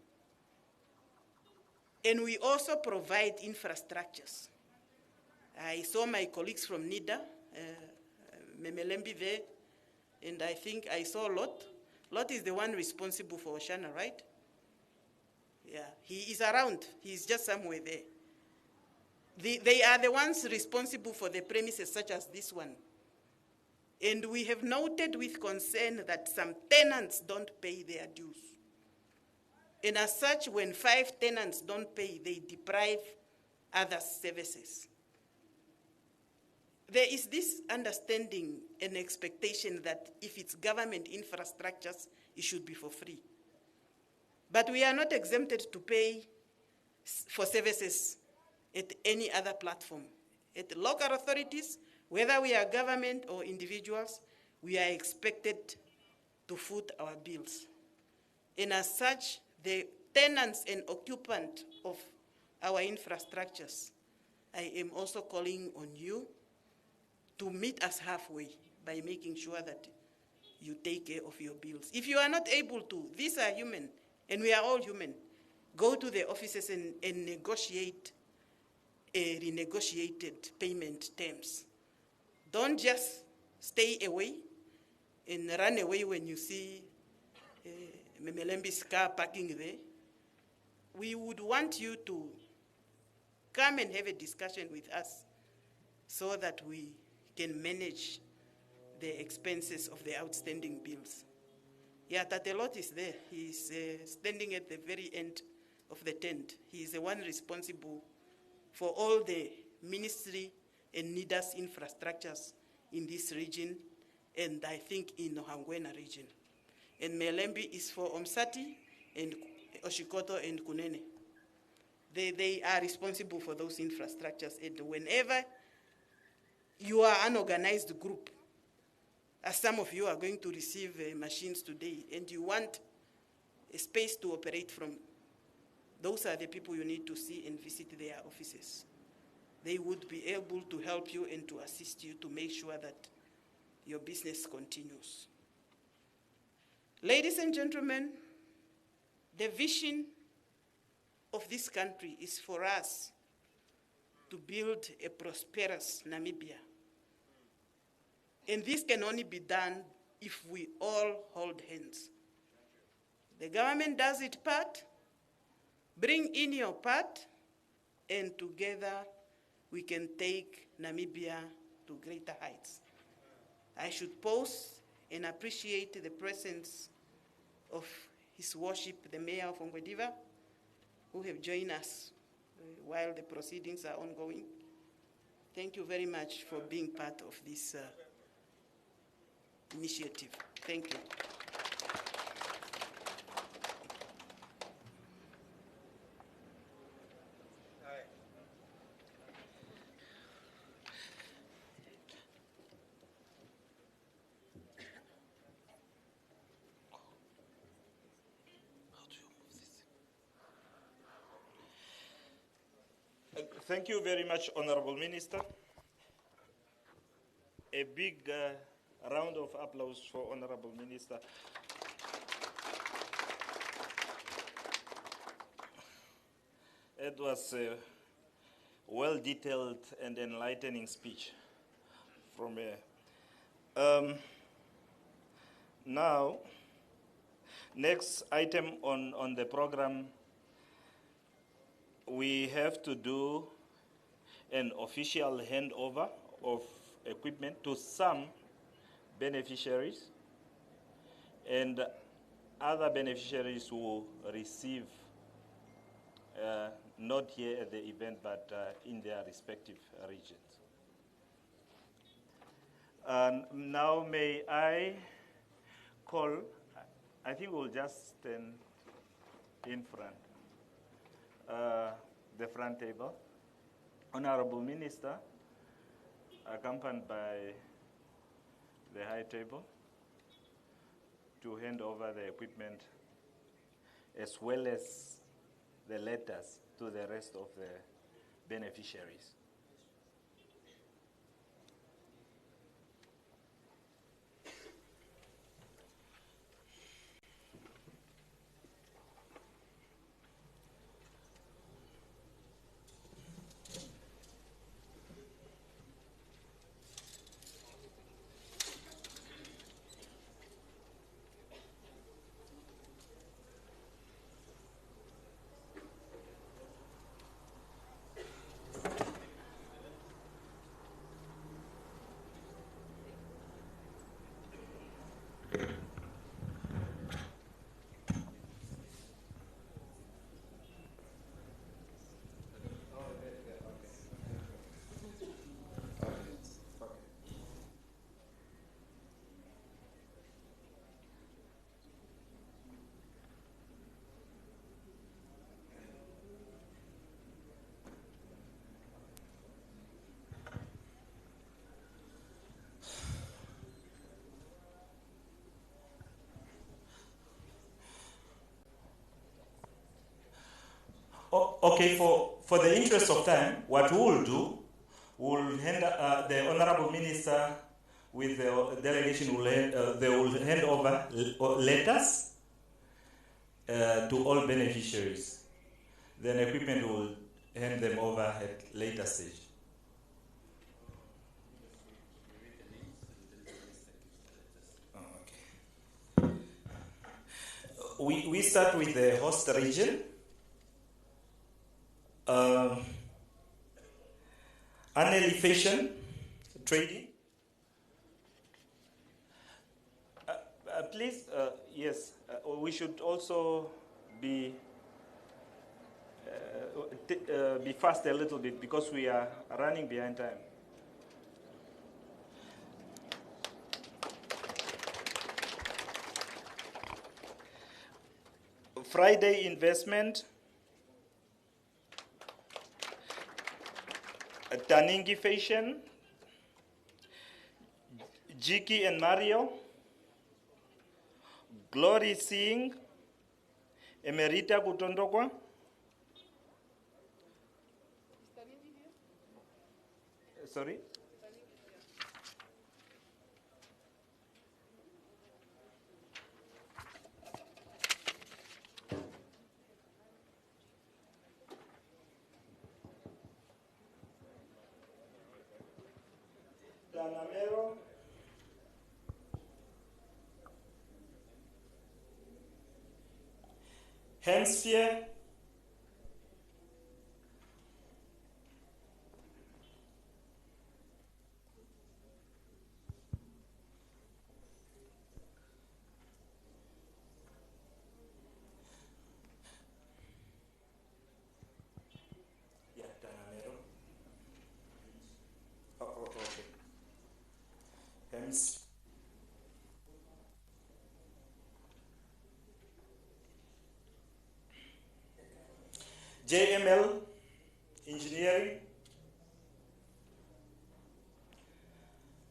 And we also provide infrastructures. I saw my colleagues from NIDA, Memelembi there, and I think I saw Lot. Lot is the one responsible for Oshana, right? Yeah, he is around. He's just somewhere there. They are the ones responsible for the premises such as this one. And we have noted with concern that some tenants don't pay their dues. And as such, when 5 tenants don't pay, they deprive other services. There is this understanding and expectation that if it's government infrastructures, it should be for free. But we are not exempted to pay for services at any other platform. At local authorities, whether we are government or individuals, we are expected to foot our bills. And as such, the tenants and occupants of our infrastructures, I am also calling on you to meet us halfway by making sure that you take care of your bills. If you are not able to, these are human, and we are all human. Go to the offices and negotiate a renegotiated payment terms. Don't just stay away and run away when you see Memelembi's car parking there. We would want you to come and have a discussion with us so that we can manage the expenses of the outstanding bills. Yeah, Tatelot is there. He's standing at the very end of the tent. He is the one responsible for all the ministry and NIDA's infrastructures in this region, and I think in the Hangwena region. And Melembi is for Omsati and Oshikoto and Kunene. They are responsible for those infrastructures, and whenever you are an organized group, as some of you are going to receive machines today, and you want a space to operate from, those are the people you need to see and visit their offices. They would be able to help you and to assist you to make sure that your business continues. Ladies and gentlemen, the vision of this country is for us to build a prosperous Namibia. And this can only be done if we all hold hands. The government does its part, bring in your part, and together we can take Namibia to greater heights. I should pause and appreciate the presence of His Worship, the Mayor of Ongwediva, who have joined us while the proceedings are ongoing. Thank you very much for being part of this initiative. Thank you. Thank you very much, Honorable Minister. A big round of applause for Honorable Minister. It was a well-detailed and enlightening speech from her. Now, next item on the program, we have to do an official handover of equipment to some beneficiaries, and other beneficiaries who receive, not here at the event, but in their respective regions. Now may I call, I think we'll just stand in front, the front table. Honorable Minister, accompanied by the high table, to hand over the equipment as well as the letters to the rest of the beneficiaries. Okay, for the interest of time, what we will do, we'll hand the Honorable Minister with the delegation, they will hand over letters to all beneficiaries. Then equipment will hand them over at later stage. We start with the host region. Anelevation trading. Please, yes, we should also be fast a little bit because we are running behind time. Friday investment, Taningi Fashion, Jiki and Mario, Glory Singh, Emerita Kutondokwa, sorry? Danamero, Hemisphere, yeah, Danamero. Oh, okay. Hemisphere. JML, engineering,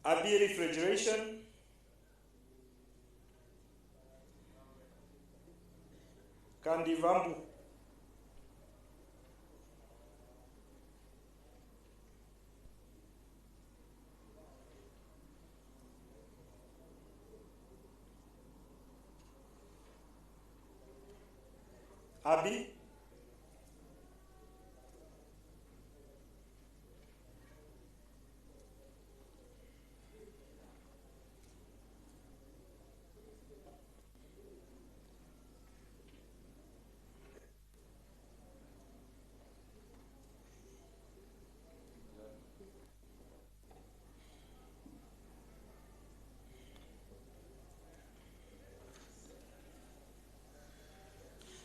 Abi refrigeration, Kandivambu, Abi,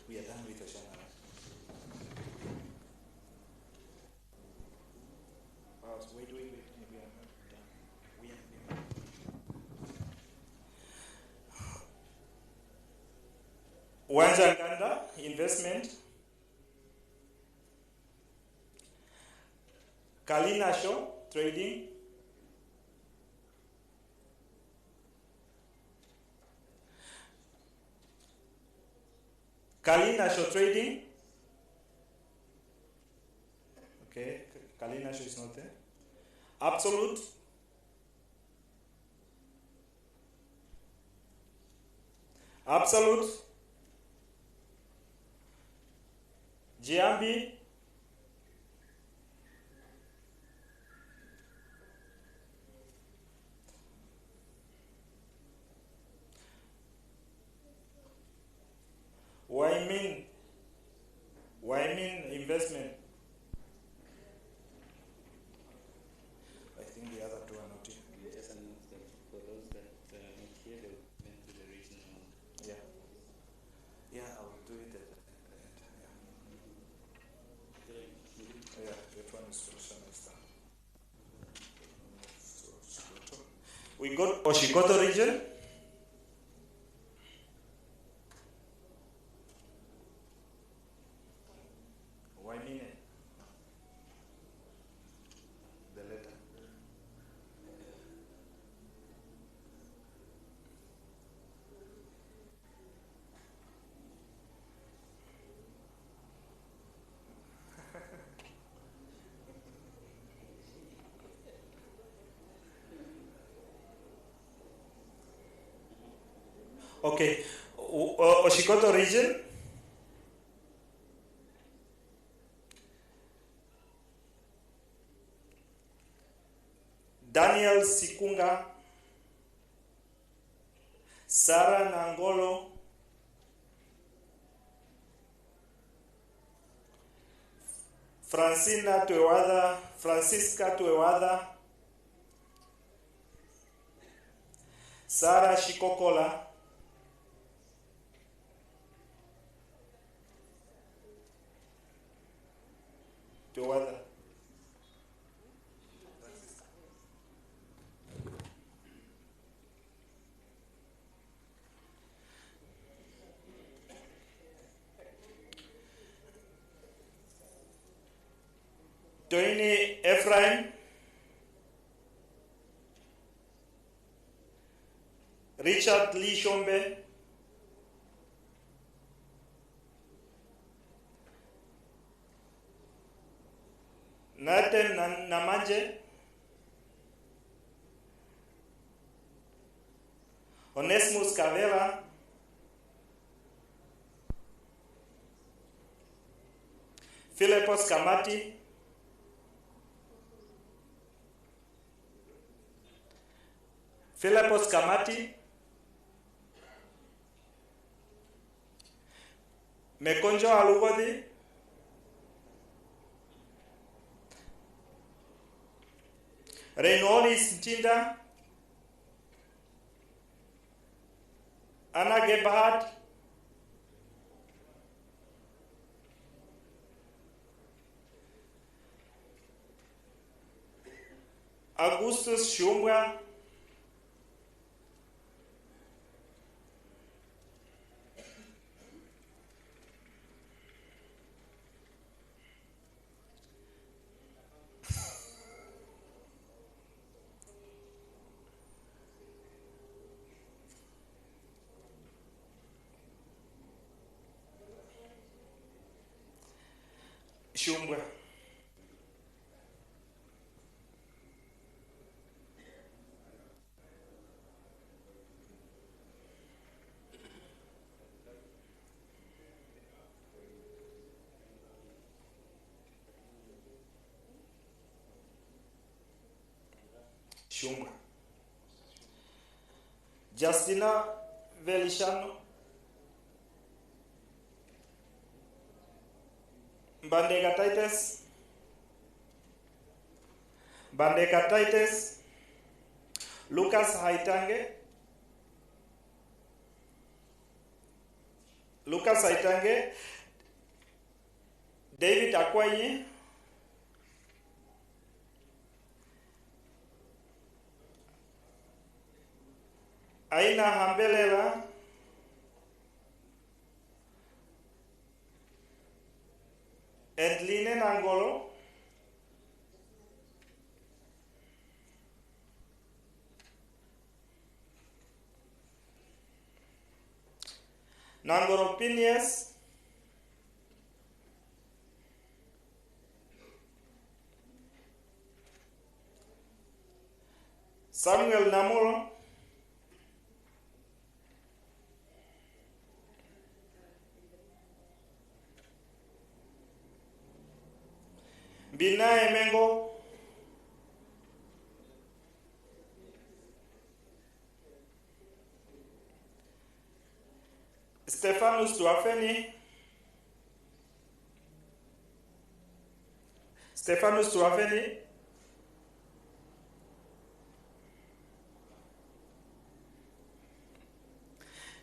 we are done with Oshana. Wait, we are not done. We are Wanjanganda, investment, Kalina Show, trading, Kalina Show trading, okay, Kalina Show is not there, Absolute, Absolute, Giambi, Wymin investment. I think the other two are not here. We just announced that for those that are not here, they went to the regional. Yeah. Yeah, I will do it at the end. Yeah, that one is Oshana. We got Oshikoto region. Why the letter? Okay, Oshikoto region. Daniel Sikunga, Sarah Nangolo, Francisca Tuewada, Sarah Shikokola, Tuewada. Toini Ephraim, Richard Lee Shombe, Nathan Namanje, Onesimus Cavera, Philippos Kamati, Philippos Kamati, Mekonjo Alugodi, Reinolis Ntinda, Anna Gebhardt, Augustus Shumbwa, Shumbwa. Shumbwa. Justina Velishano, Bandeka Titus, Lucas Haitange, David Akwayi, Aina Hambelela, Edline Nangolo, Nangolo Pinies, Samuel Namuro, Bina Emengo, Stephanus Tuafeni,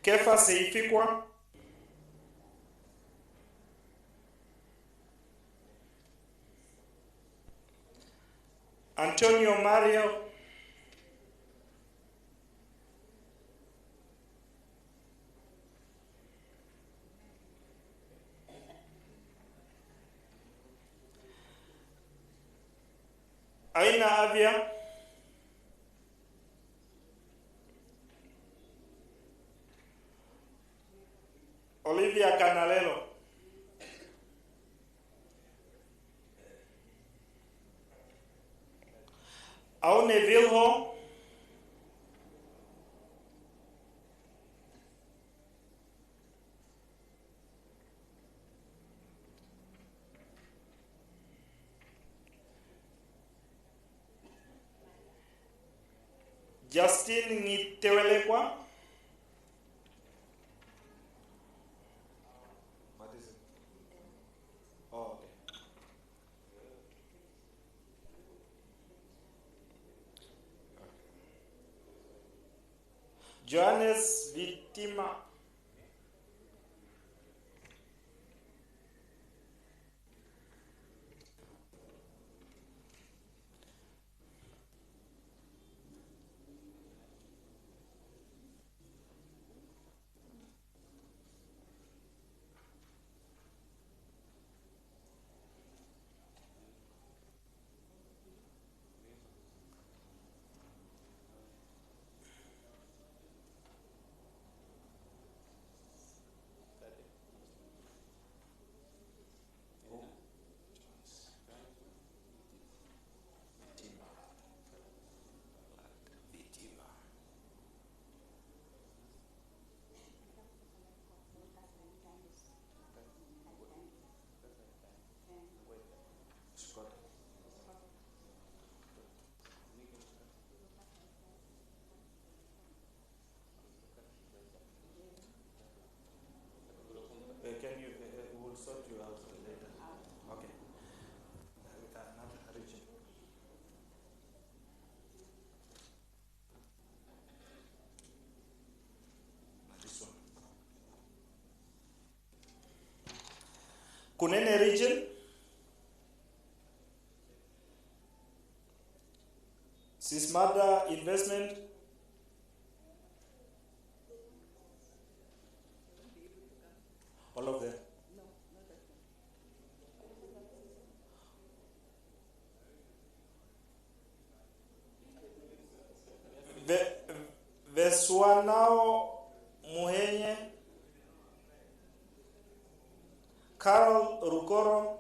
Kefa Seifikwa, Antonio Mario, Aina Avia, Olivia Canalero, Aune Vilho, Justin Ngitewelekwa. What is it? Oh, okay. Johannes Vitima. Can you, we'll sort you out later. Okay. Another region. This one. Kunene region. Sismada investment. All of them. Veswanao Muhenye, Carol Rukoro,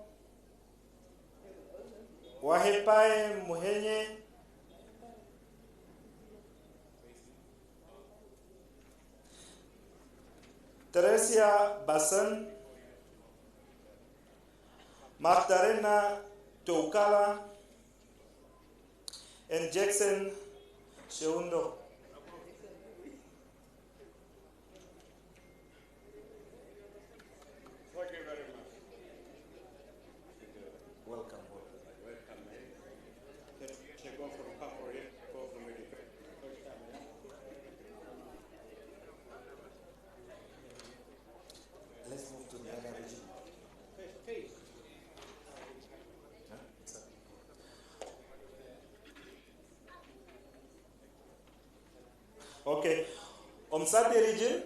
Wahepae Muhenye, Teresia Basan, Magdalena Toukala, and Jackson Sheundo. Thank you very much. Welcome. Welcome. Take off from Kapori, go from the Let's move to the other region. Face. Huh? It's okay. Okay, Omsati region,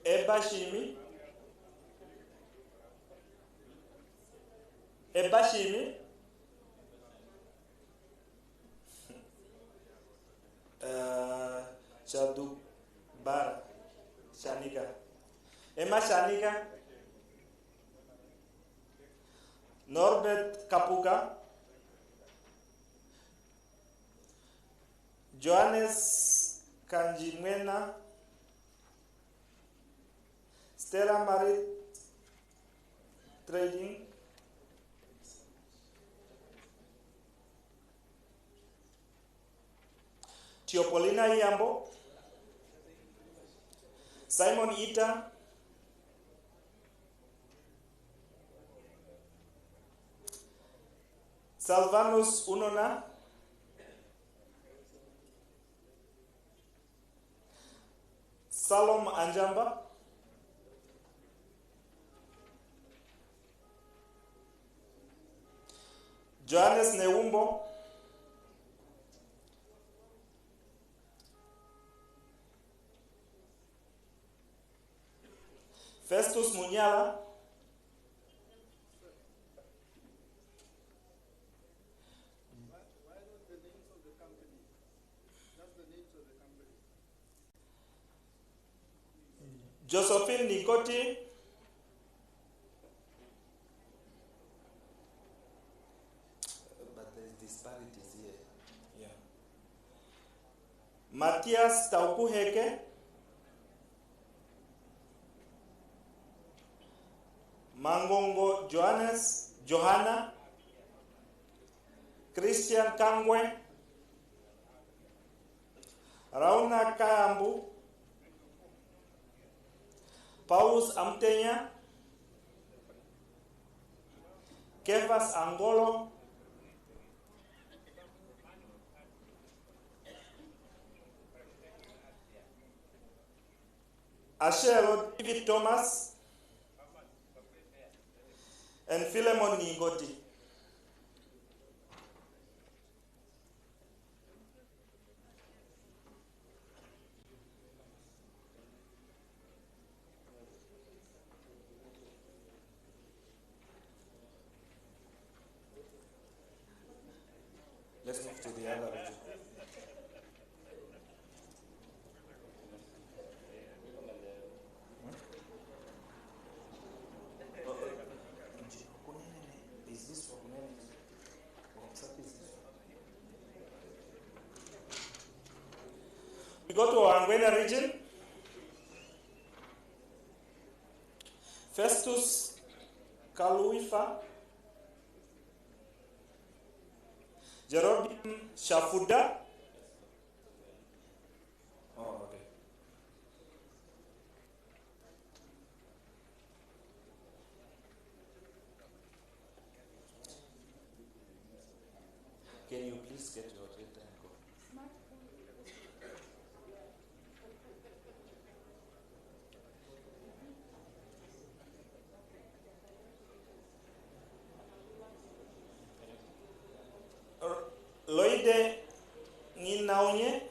Ebashimi, Chadubara, Shanika, Emma Shanika, Norbert Kapuka, Johannes Kanjimwena, Stella Marie Trading, Teopolina Iambo, Simon Ita, Salvanus Unona, Salom Anjamba, Johannes Neumbo, Festus Munyala, Josephine Nikoti, but there's disparities here. Yeah. Matthias Taukuheke, Mangongo Johanna, Christian Kangwe, Rauna Kambu, Paulus Amtenya, Kevas Angolo, Ashero David Thomas, and Philemon Ningoti. Let's move to the other region. Is this for we go to our Angwena region. Festus Kaluifa, Jerome Shafuda. Oh, okay. Can you please get your data and go? Loide Ninaunye,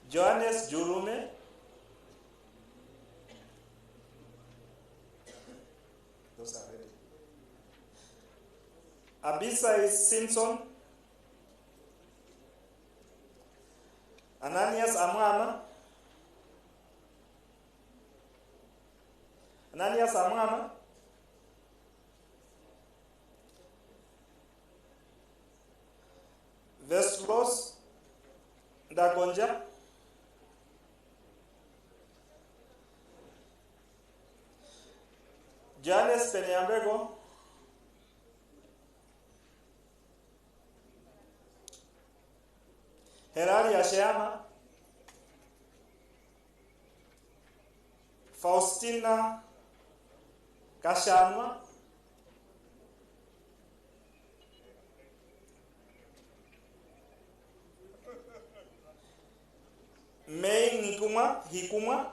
Johannes Jurume, those are ready. Abisai Simpson, Ananias Amwana, Veslos Dagonja, Janes Penyambego, Herari Asheama, Faustina Kashanwa, Mei Hikuma,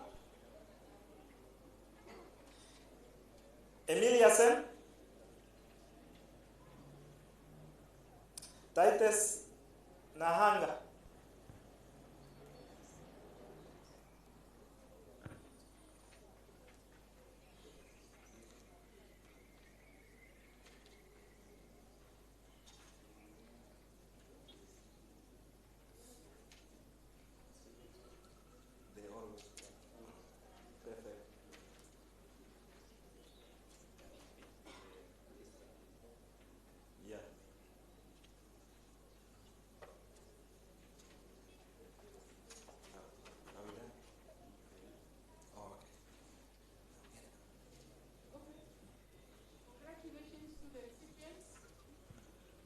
Emilia Sen, Titus Nahanga,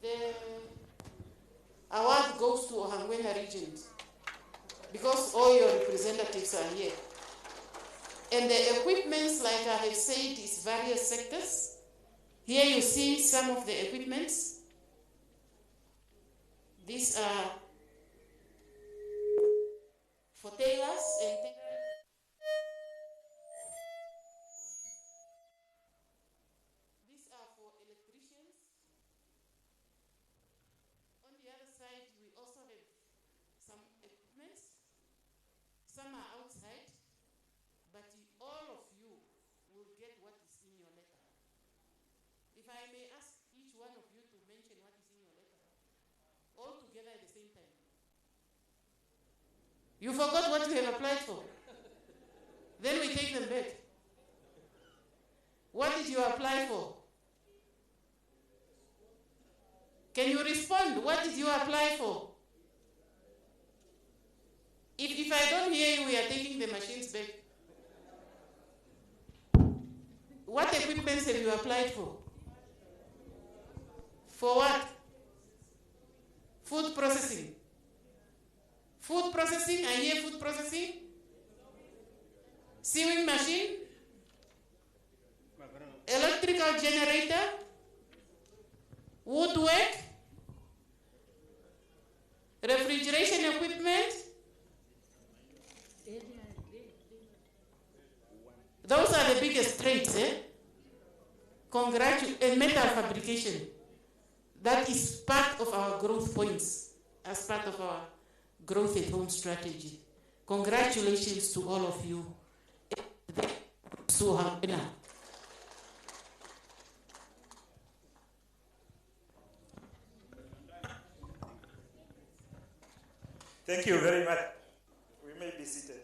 The award goes to Ohangwena region because all your representatives are here. And the equipments, like I have said, is various sectors. Here you see some of the equipments. These are for tailors and these are for electricians. On the other side, we also have some equipments. Some are outside, but all of you will get what is in your letter. If I may ask each one of you to mention what is in your letter, all together at the same time. You forgot what you have applied for. Then we take them back. What did you apply for? Can you respond? What did you apply for? If I don't hear you, we are taking the machines back. What equipments have you applied for? For what? Food processing. Food processing, I hear food processing. Sewing machine. Electrical generator. Woodwork. Refrigeration equipment. Those are the biggest trades, eh? And metal fabrication. That is part of our growth points, as part of our growth at home strategy. Congratulations to all of you. Thank you very much. We may be seated.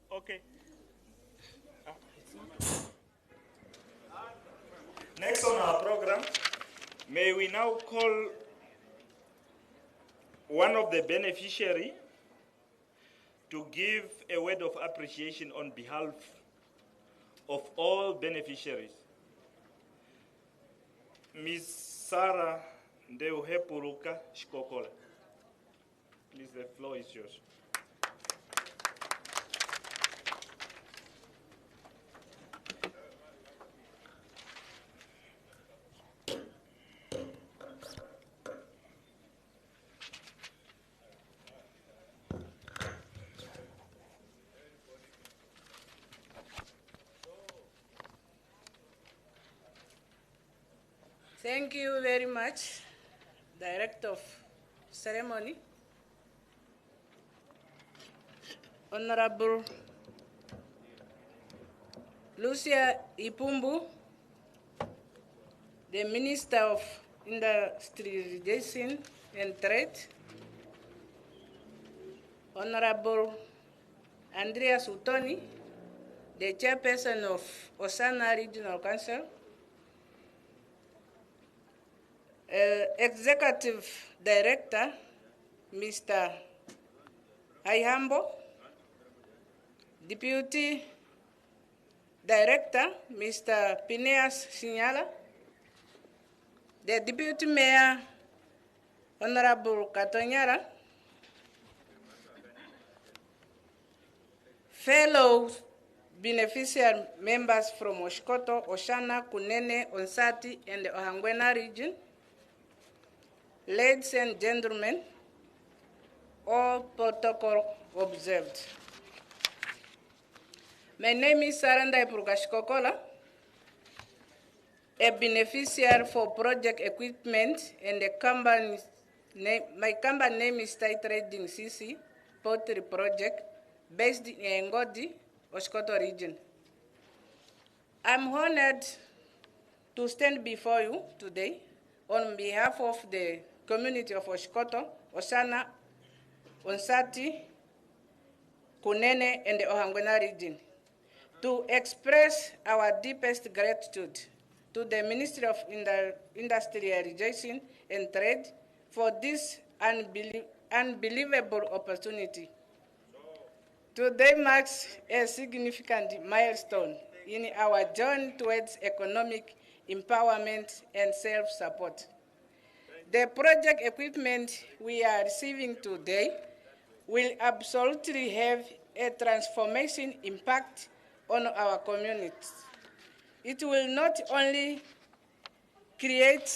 Okay. Next on our program, may we now call one of the beneficiaries to give a word of appreciation on behalf of all beneficiaries. Ms. Sarah Ndeuhepuruka Shikokola. Please, the floor is yours. Thank you very much, Director of Ceremony, Honorable Lucia Ipumbu, the Minister of Industrialization and Trade, Honorable Andreas Utoni, the Chairperson of Oshana Regional Council, Executive Director, Mr. Ayambo, Deputy Director, Mr. Pineas Sinyala, the Deputy Mayor, Honorable Katonyara, fellow beneficiary members from Oshkoto, Oshana, Kunene, Onsati, and the Ohangwena region, ladies and gentlemen, all protocol observed. My name is Saranda Ipurukashikokola, a beneficiary for project equipment, and the company's name, my company name is Thai Trading CC Pottery Project, based in Ngodi, Oshkoto region. I'm honored to stand before you today on behalf of the community of Oshkoto, Oshana, Onsati, Kunene, and the Ohangwena region to express our deepest gratitude to the Ministry of Industrialization and Trade for this unbelievable opportunity. Today marks a significant milestone in our journey towards economic empowerment and self-support. The project equipment we are receiving today will absolutely have a transformation impact on our communities. It will not only create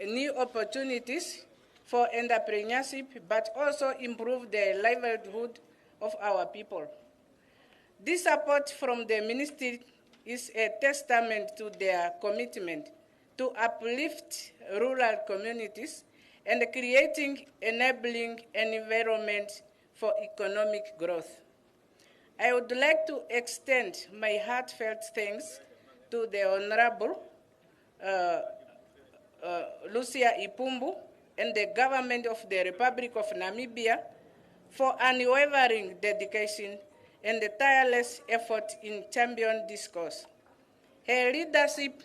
new opportunities for entrepreneurship, but also improve the livelihood of our people. This support from the ministry is a testament to their commitment to uplift rural communities and creating enabling environment for economic growth. I would like to extend my heartfelt thanks to the Honorable Lucia Ipumbu and the government of the Republic of Namibia for unwavering dedication and the tireless effort in championing this cause. Her leadership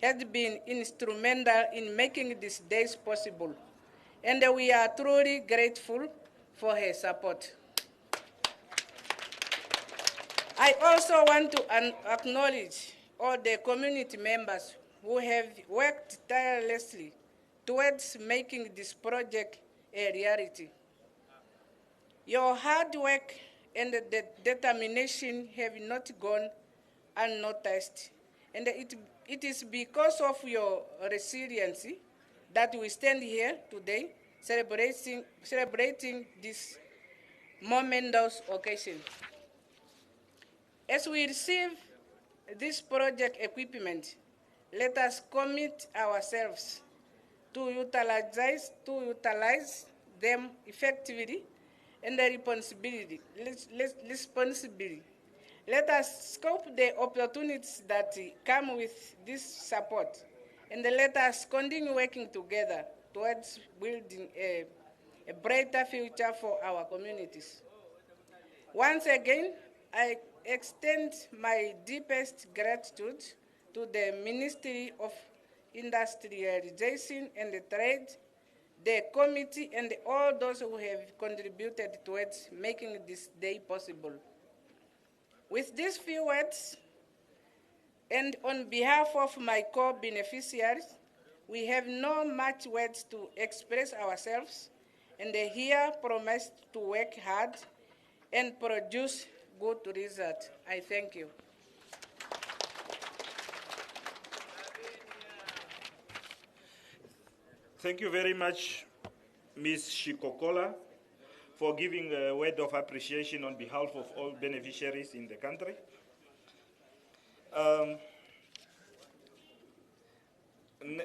has been instrumental in making these days possible, and we are truly grateful for her support. I also want to acknowledge all the community members who have worked tirelessly towards making this project a reality. Your hard work and the determination have not gone unnoticed, and it is because of your resiliency that we stand here today celebrating this momentous occasion. As we receive this project equipment, let us commit ourselves to utilize them effectively and responsibly. Let us scope the opportunities that come with this support, and let us continue working together towards building a brighter future for our communities. Once again, I extend my deepest gratitude to the Ministry of Industrialization and Trade, the committee, and all those who have contributed towards making this day possible. With these few words, and on behalf of my co-beneficiaries, we have no much words to express ourselves, and here promise to work hard and produce good results. I thank you. Thank you very much, Ms. Shikokola, for giving a word of appreciation on behalf of all beneficiaries in the country.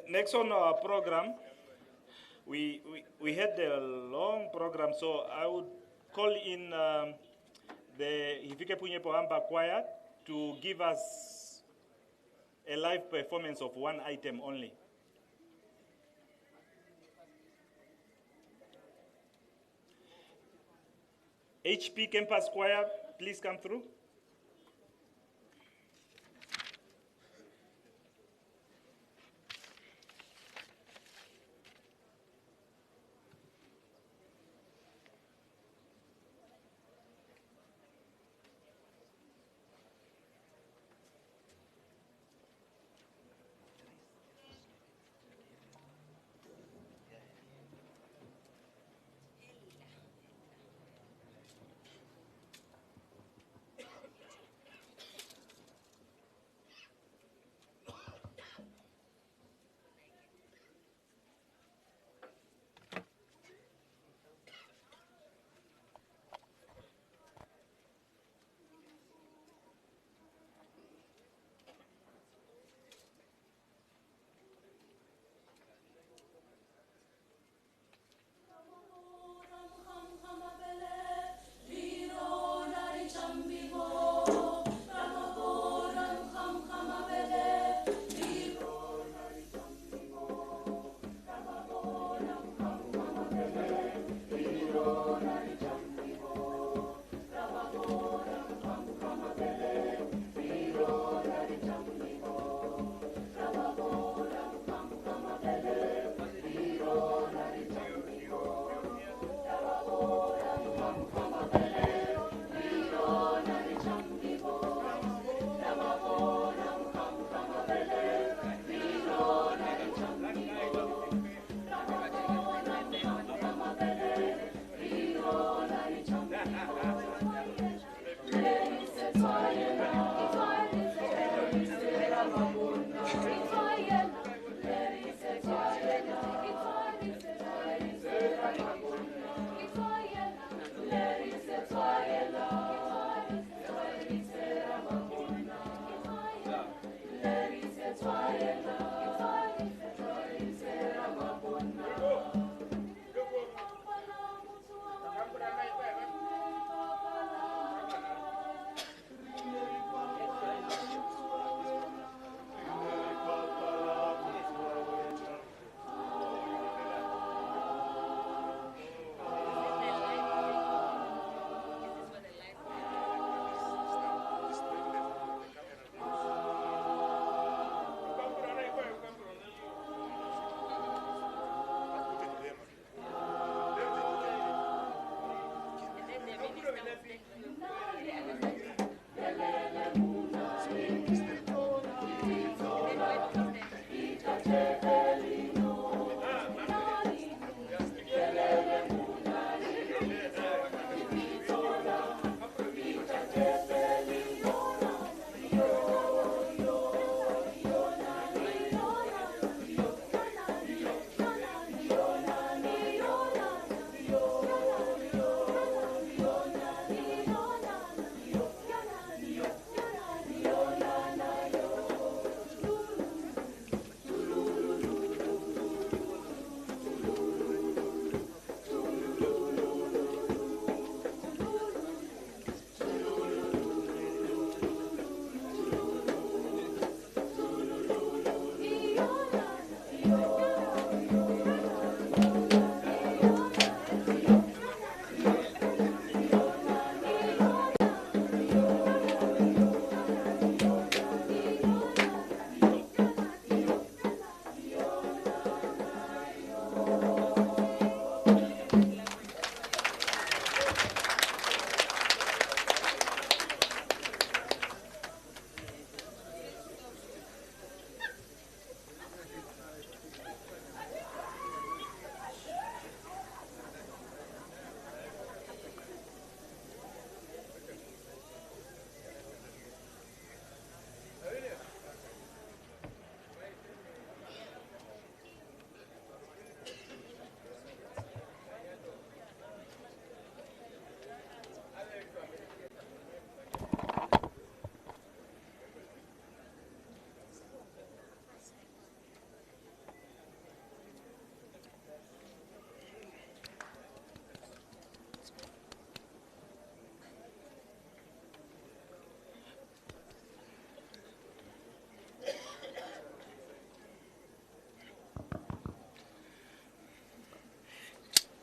Next on our program, we had a long program, so I would call in the Hifike Punyepo Amba Choir to give us a live performance of one item only. HP Campus Choir, please come through.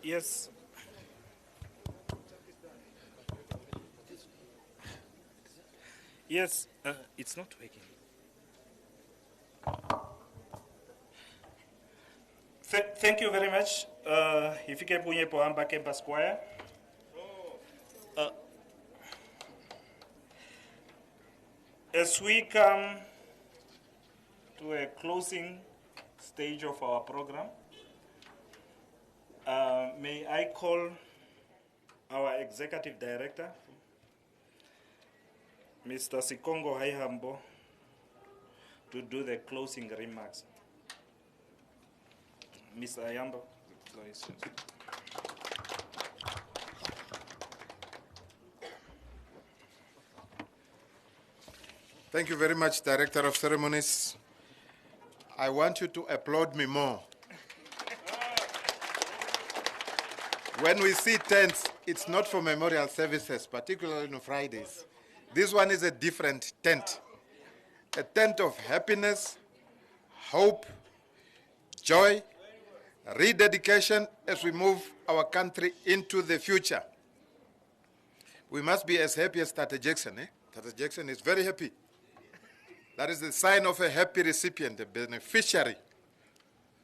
Yes. Yes, it's not working. Thank you very much. Ifike punye poamba Campus Choir. As we come to a closing stage of our program, may I call our Executive Director, Mr. Sikongo Haihambo, to do the closing remarks. Mr. Ayambo, the floor is yours. Thank you very much, Director of Ceremonies. I want you to applaud me more. When we see tents, it's not for memorial services, particularly on Fridays. This one is a different tent. A tent of happiness, hope, joy, rededication as we move our country into the future. We must be as happy as Tata Jackson. Tata Jackson is very happy. That is the sign of a happy recipient, a beneficiary.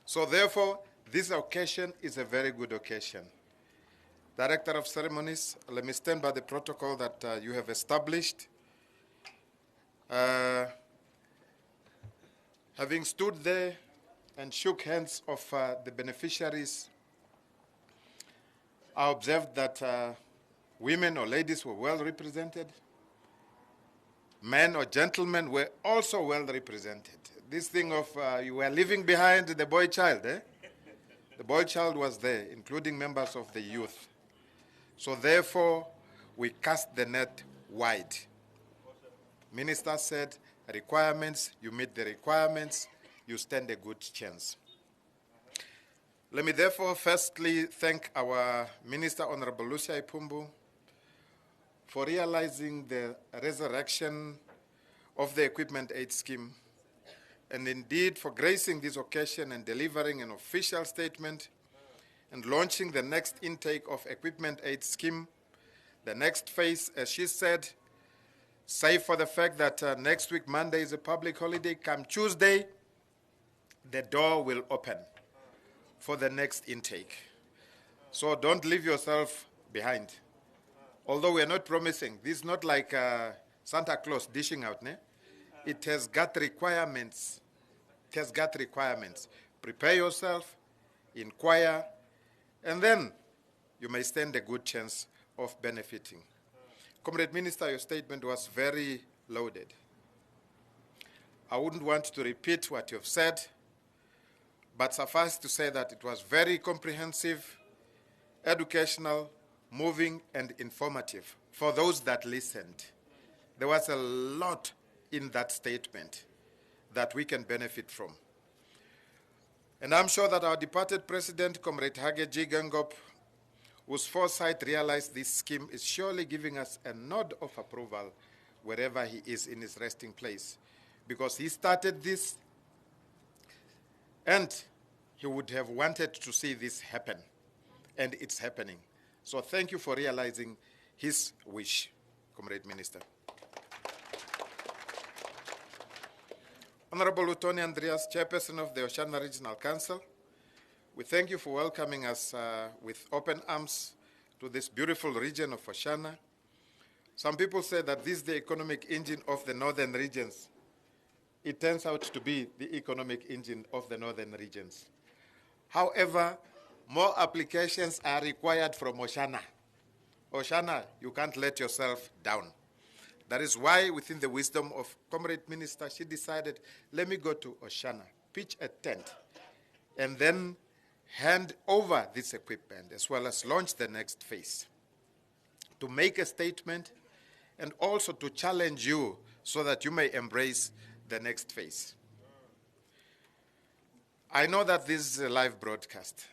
So therefore, this occasion is a very good occasion. Director of Ceremonies, let me stand by the protocol that you have established. Having stood there and shook hands of the beneficiaries, I observed that women or ladies were well represented. Men or gentlemen were also well represented. This thing of you were leaving behind the boy child, eh? The boy child was there, including members of the youth. So therefore, we cast the net wide. Minister said, requirements, you meet the requirements, you stand a good chance. Let me therefore firstly thank our Minister, Honorable Lucia Ipumbu, for realizing the resurrection of the Equipment Aid Scheme, and indeed for gracing this occasion and delivering an official statement and launching the next intake of Equipment Aid Scheme, the next phase, as she said, save for the fact that next week, Monday, is a public holiday, come Tuesday, the door will open for the next intake. So don't leave yourself behind. Although we are not promising, this is not like Santa Claus dishing out. Ne? It has got requirements. It has got requirements. Prepare yourself, inquire, and then you may stand a good chance of benefiting. Comrade Minister, your statement was very loaded. I wouldn't want to repeat what you've said, but suffice to say that it was very comprehensive, educational, moving, and informative for those that listened. There was a lot in that statement that we can benefit from. And I'm sure that our departed president, Comrade Hage G. Gangop, whose foresight realized this scheme, is surely giving us a nod of approval wherever he is in his resting place, because he started this and he would have wanted to see this happen, and it's happening. So thank you for realizing his wish, Comrade Minister. Honorable Utoni Andreas, Chairperson of the Oshana Regional Council, we thank you for welcoming us with open arms to this beautiful region of Oshana. Some people say that this is the economic engine of the northern regions. It turns out to be the economic engine of the northern regions. However, more applications are required from Oshana. Oshana, you can't let yourself down. That is why, within the wisdom of Comrade Minister, she decided, let me go to Oshana, pitch a tent, and then hand over this equipment, as well as launch the next phase, to make a statement and also to challenge you so that you may embrace the next phase. I know that this is a live broadcast.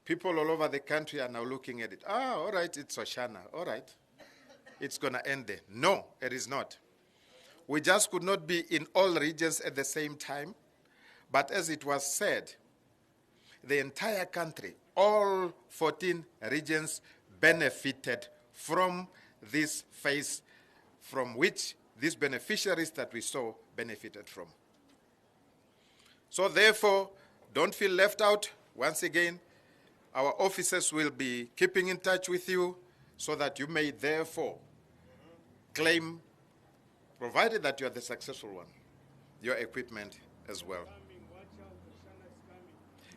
People all over the country are now looking at it. Ah, all right, it's Oshana, all right. It's going to end there. No, it is not. We just could not be in all regions at the same time. But as it was said, the entire country, all 14 regions benefited from this phase from which these beneficiaries that we saw benefited from. So therefore, don't feel left out. Once again, our officers will be keeping in touch with you so that you may therefore claim, provided that you are the successful one, your equipment as well.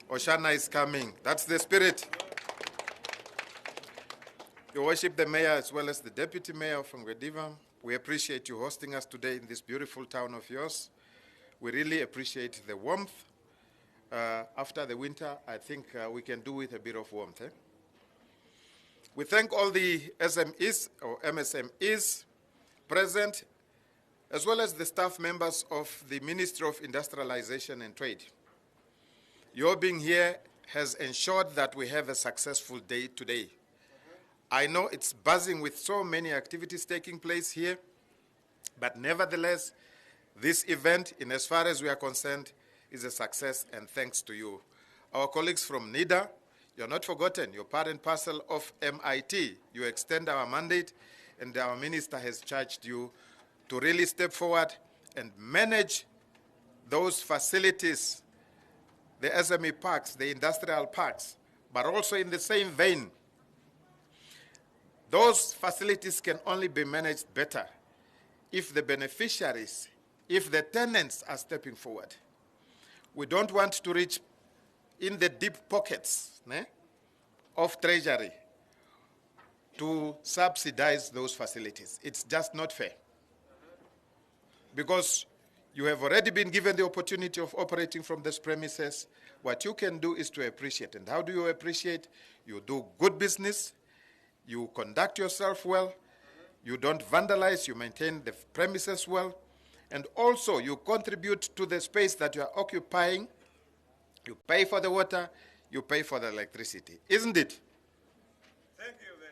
Oshana is coming. That's the spirit. Your Worship, the Mayor as well as the Deputy Mayor of Ngwediva, we appreciate you hosting us today in this beautiful town of yours. We really appreciate the warmth. After the winter, I think we can do with a bit of warmth. We thank all the SMEs or MSMEs present, as well as the staff members of the Ministry of Industrialization and Trade. Your being here has ensured that we have a successful day today. I know it's buzzing with so many activities taking place here, but nevertheless, this event, in as far as we are concerned, is a success, and thanks to you. Our colleagues from NIDA, you're not forgotten. You're part and parcel of MIT. You extend our mandate, and our minister has charged you to really step forward and manage those facilities, the SME parks, the industrial parks, but also in the same vein, those facilities can only be managed better if the beneficiaries, if the tenants are stepping forward. We don't want to reach in the deep pockets of Treasury to subsidize those facilities. It's just not fair. Because you have already been given the opportunity of operating from these premises. What you can do is to appreciate. And how do you appreciate? You do good business, you conduct yourself well, you don't vandalize, you maintain the premises well, and also you contribute to the space that you are occupying. You pay for the water, you pay for the electricity. Isn't it? Thank you very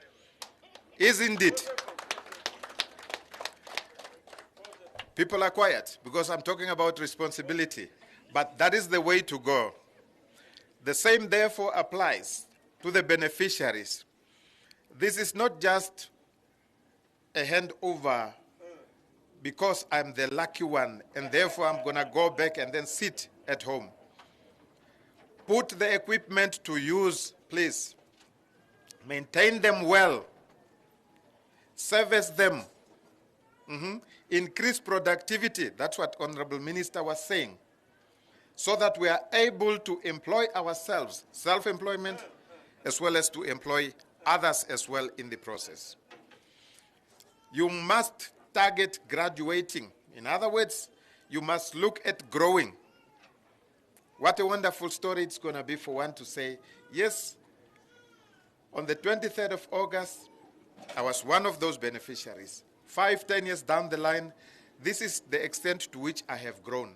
much. Isn't it? People are quiet because I'm talking about responsibility, but that is the way to go. The same therefore applies to the beneficiaries. This is not just a handover because I'm the lucky one and therefore I'm going to go back and then sit at home. Put the equipment to use, please. Maintain them well. service them, increase productivity. That's what Honorable Minister was saying. So that we are able to employ ourselves, self-employment, as well as to employ others as well in the process. You must target graduating. In other words, you must look at growing. What a wonderful story it's going to be for one to say, yes, on the 23rd of August, I was one of those beneficiaries. 5, 10 years down the line, this is the extent to which I have grown.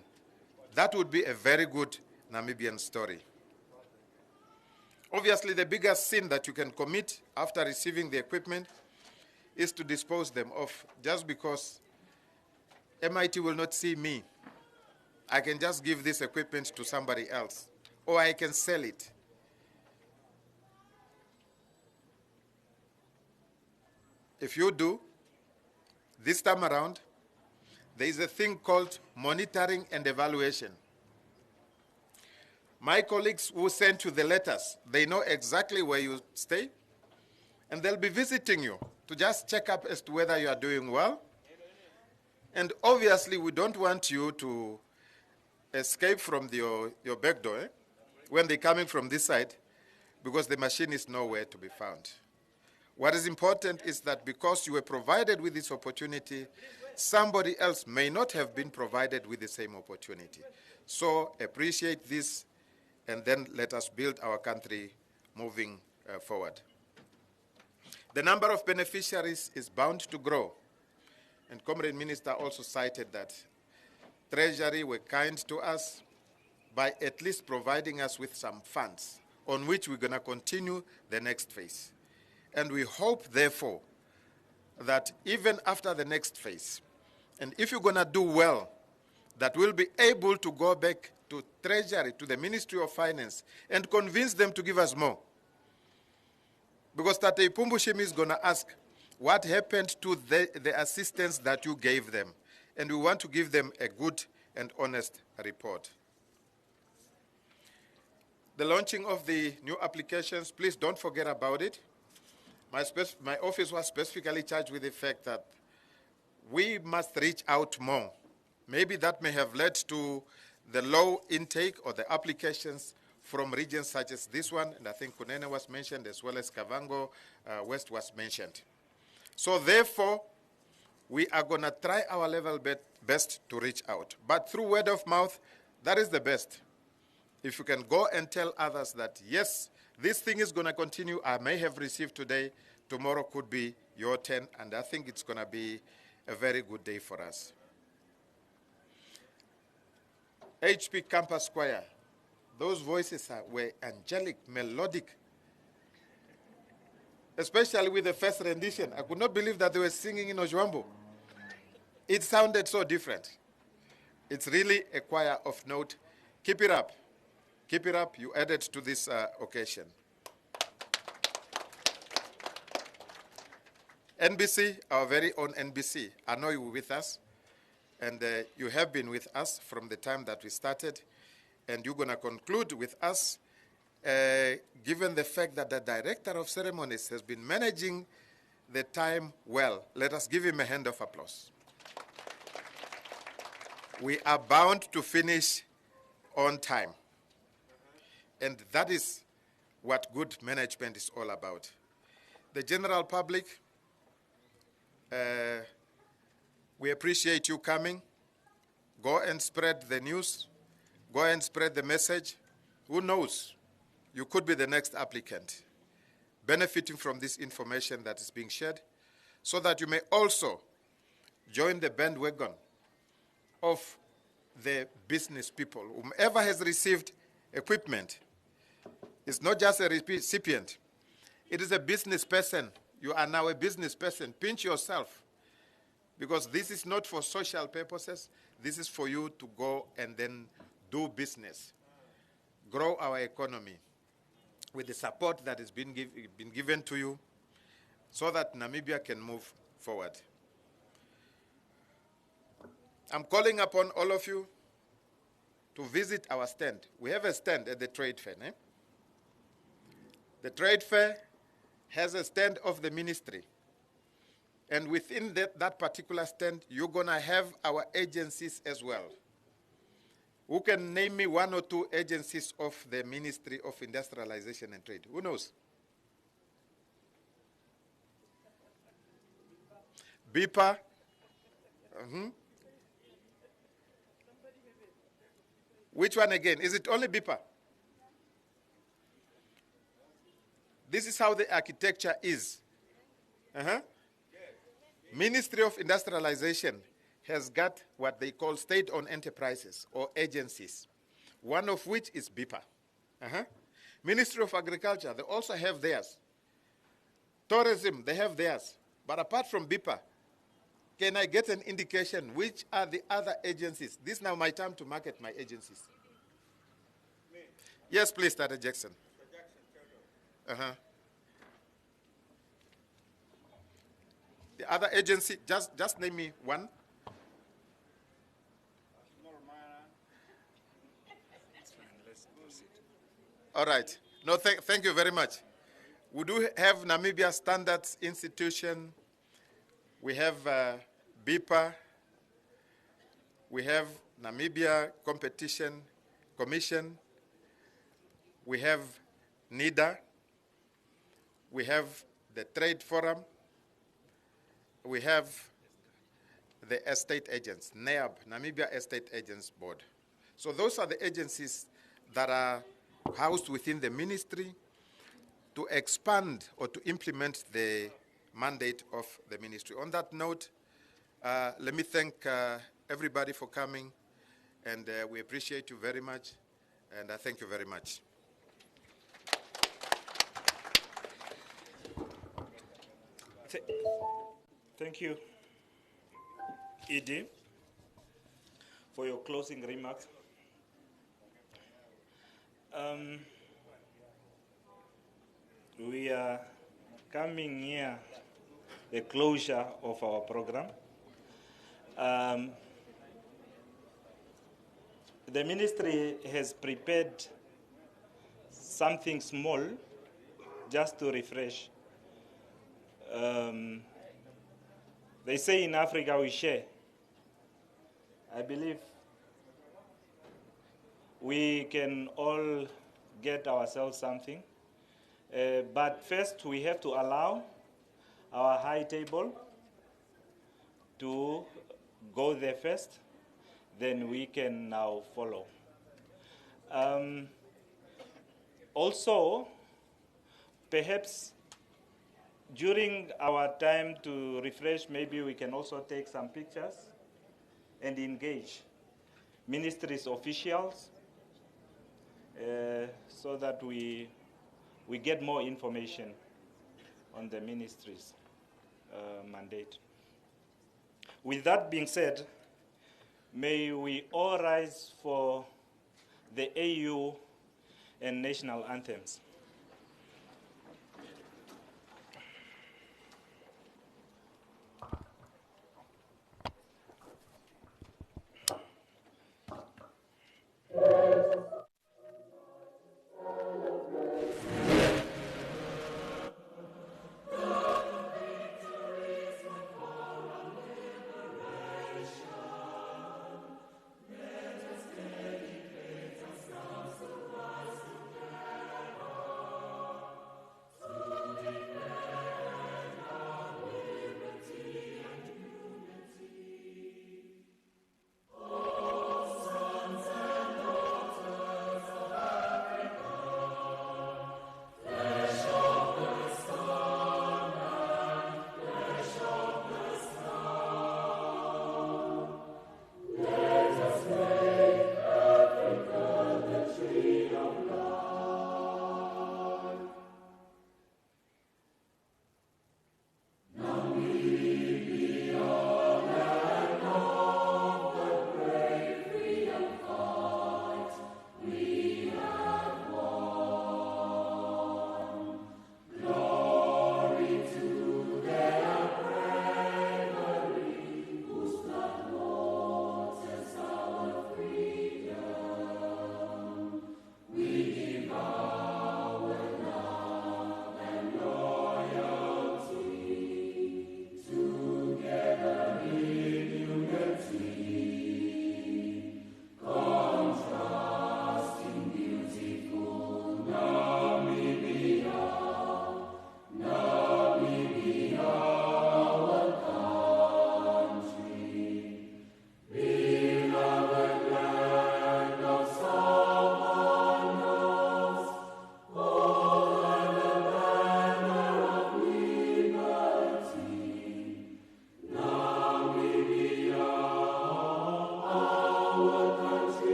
That would be a very good Namibian story. Obviously, the biggest sin that you can commit after receiving the equipment is to dispose them off just because MIT will not see me. I can just give this equipment to somebody else, or I can sell it. If you do, this time around, there is a thing called monitoring and evaluation. My colleagues who sent you the letters, they know exactly where you stay, and they'll be visiting you to just check up as to whether you are doing well. And obviously, we don't want you to escape from your back door when they're coming from this side, because the machine is nowhere to be found. What is important is that because you were provided with this opportunity, somebody else may not have been provided with the same opportunity. So appreciate this, and then let us build our country moving forward. The number of beneficiaries is bound to grow. And Comrade Minister also cited that Treasury were kind to us by at least providing us with some funds on which we're going to continue the next phase. And we hope, therefore, that even after the next phase, and if you're going to do well, that we'll be able to go back to Treasury, to the Ministry of Finance, and convince them to give us more. Because Tate Pumbushimi is going to ask, what happened to the assistance that you gave them? And we want to give them a good and honest report. The launching of the new applications, please don't forget about it. My office was specifically charged with the fact that we must reach out more. Maybe that may have led to the low intake or the applications from regions such as this one, and I think Kunene was mentioned, as well as Kavango West was mentioned. So therefore, we are going to try our level best to reach out. But through word of mouth, that is the best. If you can go and tell others that, yes, this thing is going to continue, I may have received today, tomorrow could be your turn, and I think it's going to be a very good day for us. HP Campus Choir, those voices were angelic, melodic, especially with the first rendition. I could not believe that they were singing in Ojwambo. It sounded so different. It's really a choir of note. Keep it up. Keep it up. You added to this occasion. NBC, our very own NBC, I know you were with us, and you have been with us from the time that we started, and you're going to conclude with us, given the fact that the Director of Ceremonies has been managing the time well. Let us give him a hand of applause. We are bound to finish on time. And that is what good management is all about. The general public, we appreciate you coming. Go and spread the news. Go and spread the message. Who knows? You could be the next applicant, benefiting from this information that is being shared, so that you may also join the bandwagon of the business people. Whomever has received equipment is not just a recipient. It is a business person. You are now a business person. Pinch yourself, because this is not for social purposes. This is for you to go and then do business, grow our economy with the support that has been given to you, so that Namibia can move forward. I'm calling upon all of you to visit our stand. We have a stand at the trade fair. The trade fair has a stand of the ministry. And within that particular stand, you're going to have our agencies as well. Who can name me one or two agencies of the Ministry of Industrialization and Trade? Who knows? BIPA. Which one again? Is it only BIPA? This is how the architecture is. Ministry of Industrialization has got what they call state-owned enterprises or agencies, one of which is BIPA. Ministry of Agriculture, they also have theirs. Tourism, they have theirs. But apart from BIPA, can I get an indication which are the other agencies? This is now my time to market my agencies. Yes, please, Dr. Jackson. The other agency, just name me one. All right. No, thank you very much. We do have Namibia Standards Institution. We have BIPA. We have Namibia Competition Commission. We have NIDA. We have the Trade Forum. We have the estate agents, NAB, Namibia Estate Agents Board. So those are the agencies that are housed within the ministry to expand or to implement the mandate of the ministry. On that note, let me thank everybody for coming, and we appreciate you very much, and I thank you very much. Thank you, Edie, for your closing remarks. We are coming near the closure of our program. The ministry has prepared something small just to refresh. They say in Africa we share. I believe we can all get ourselves something. But first we have to allow our high table to go there first, then we can now follow. Also, perhaps during our time to refresh, maybe we can also take some pictures and engage ministries officials so that we get more information on the ministry's mandate. With that being said, may we all rise for the AU and national anthems.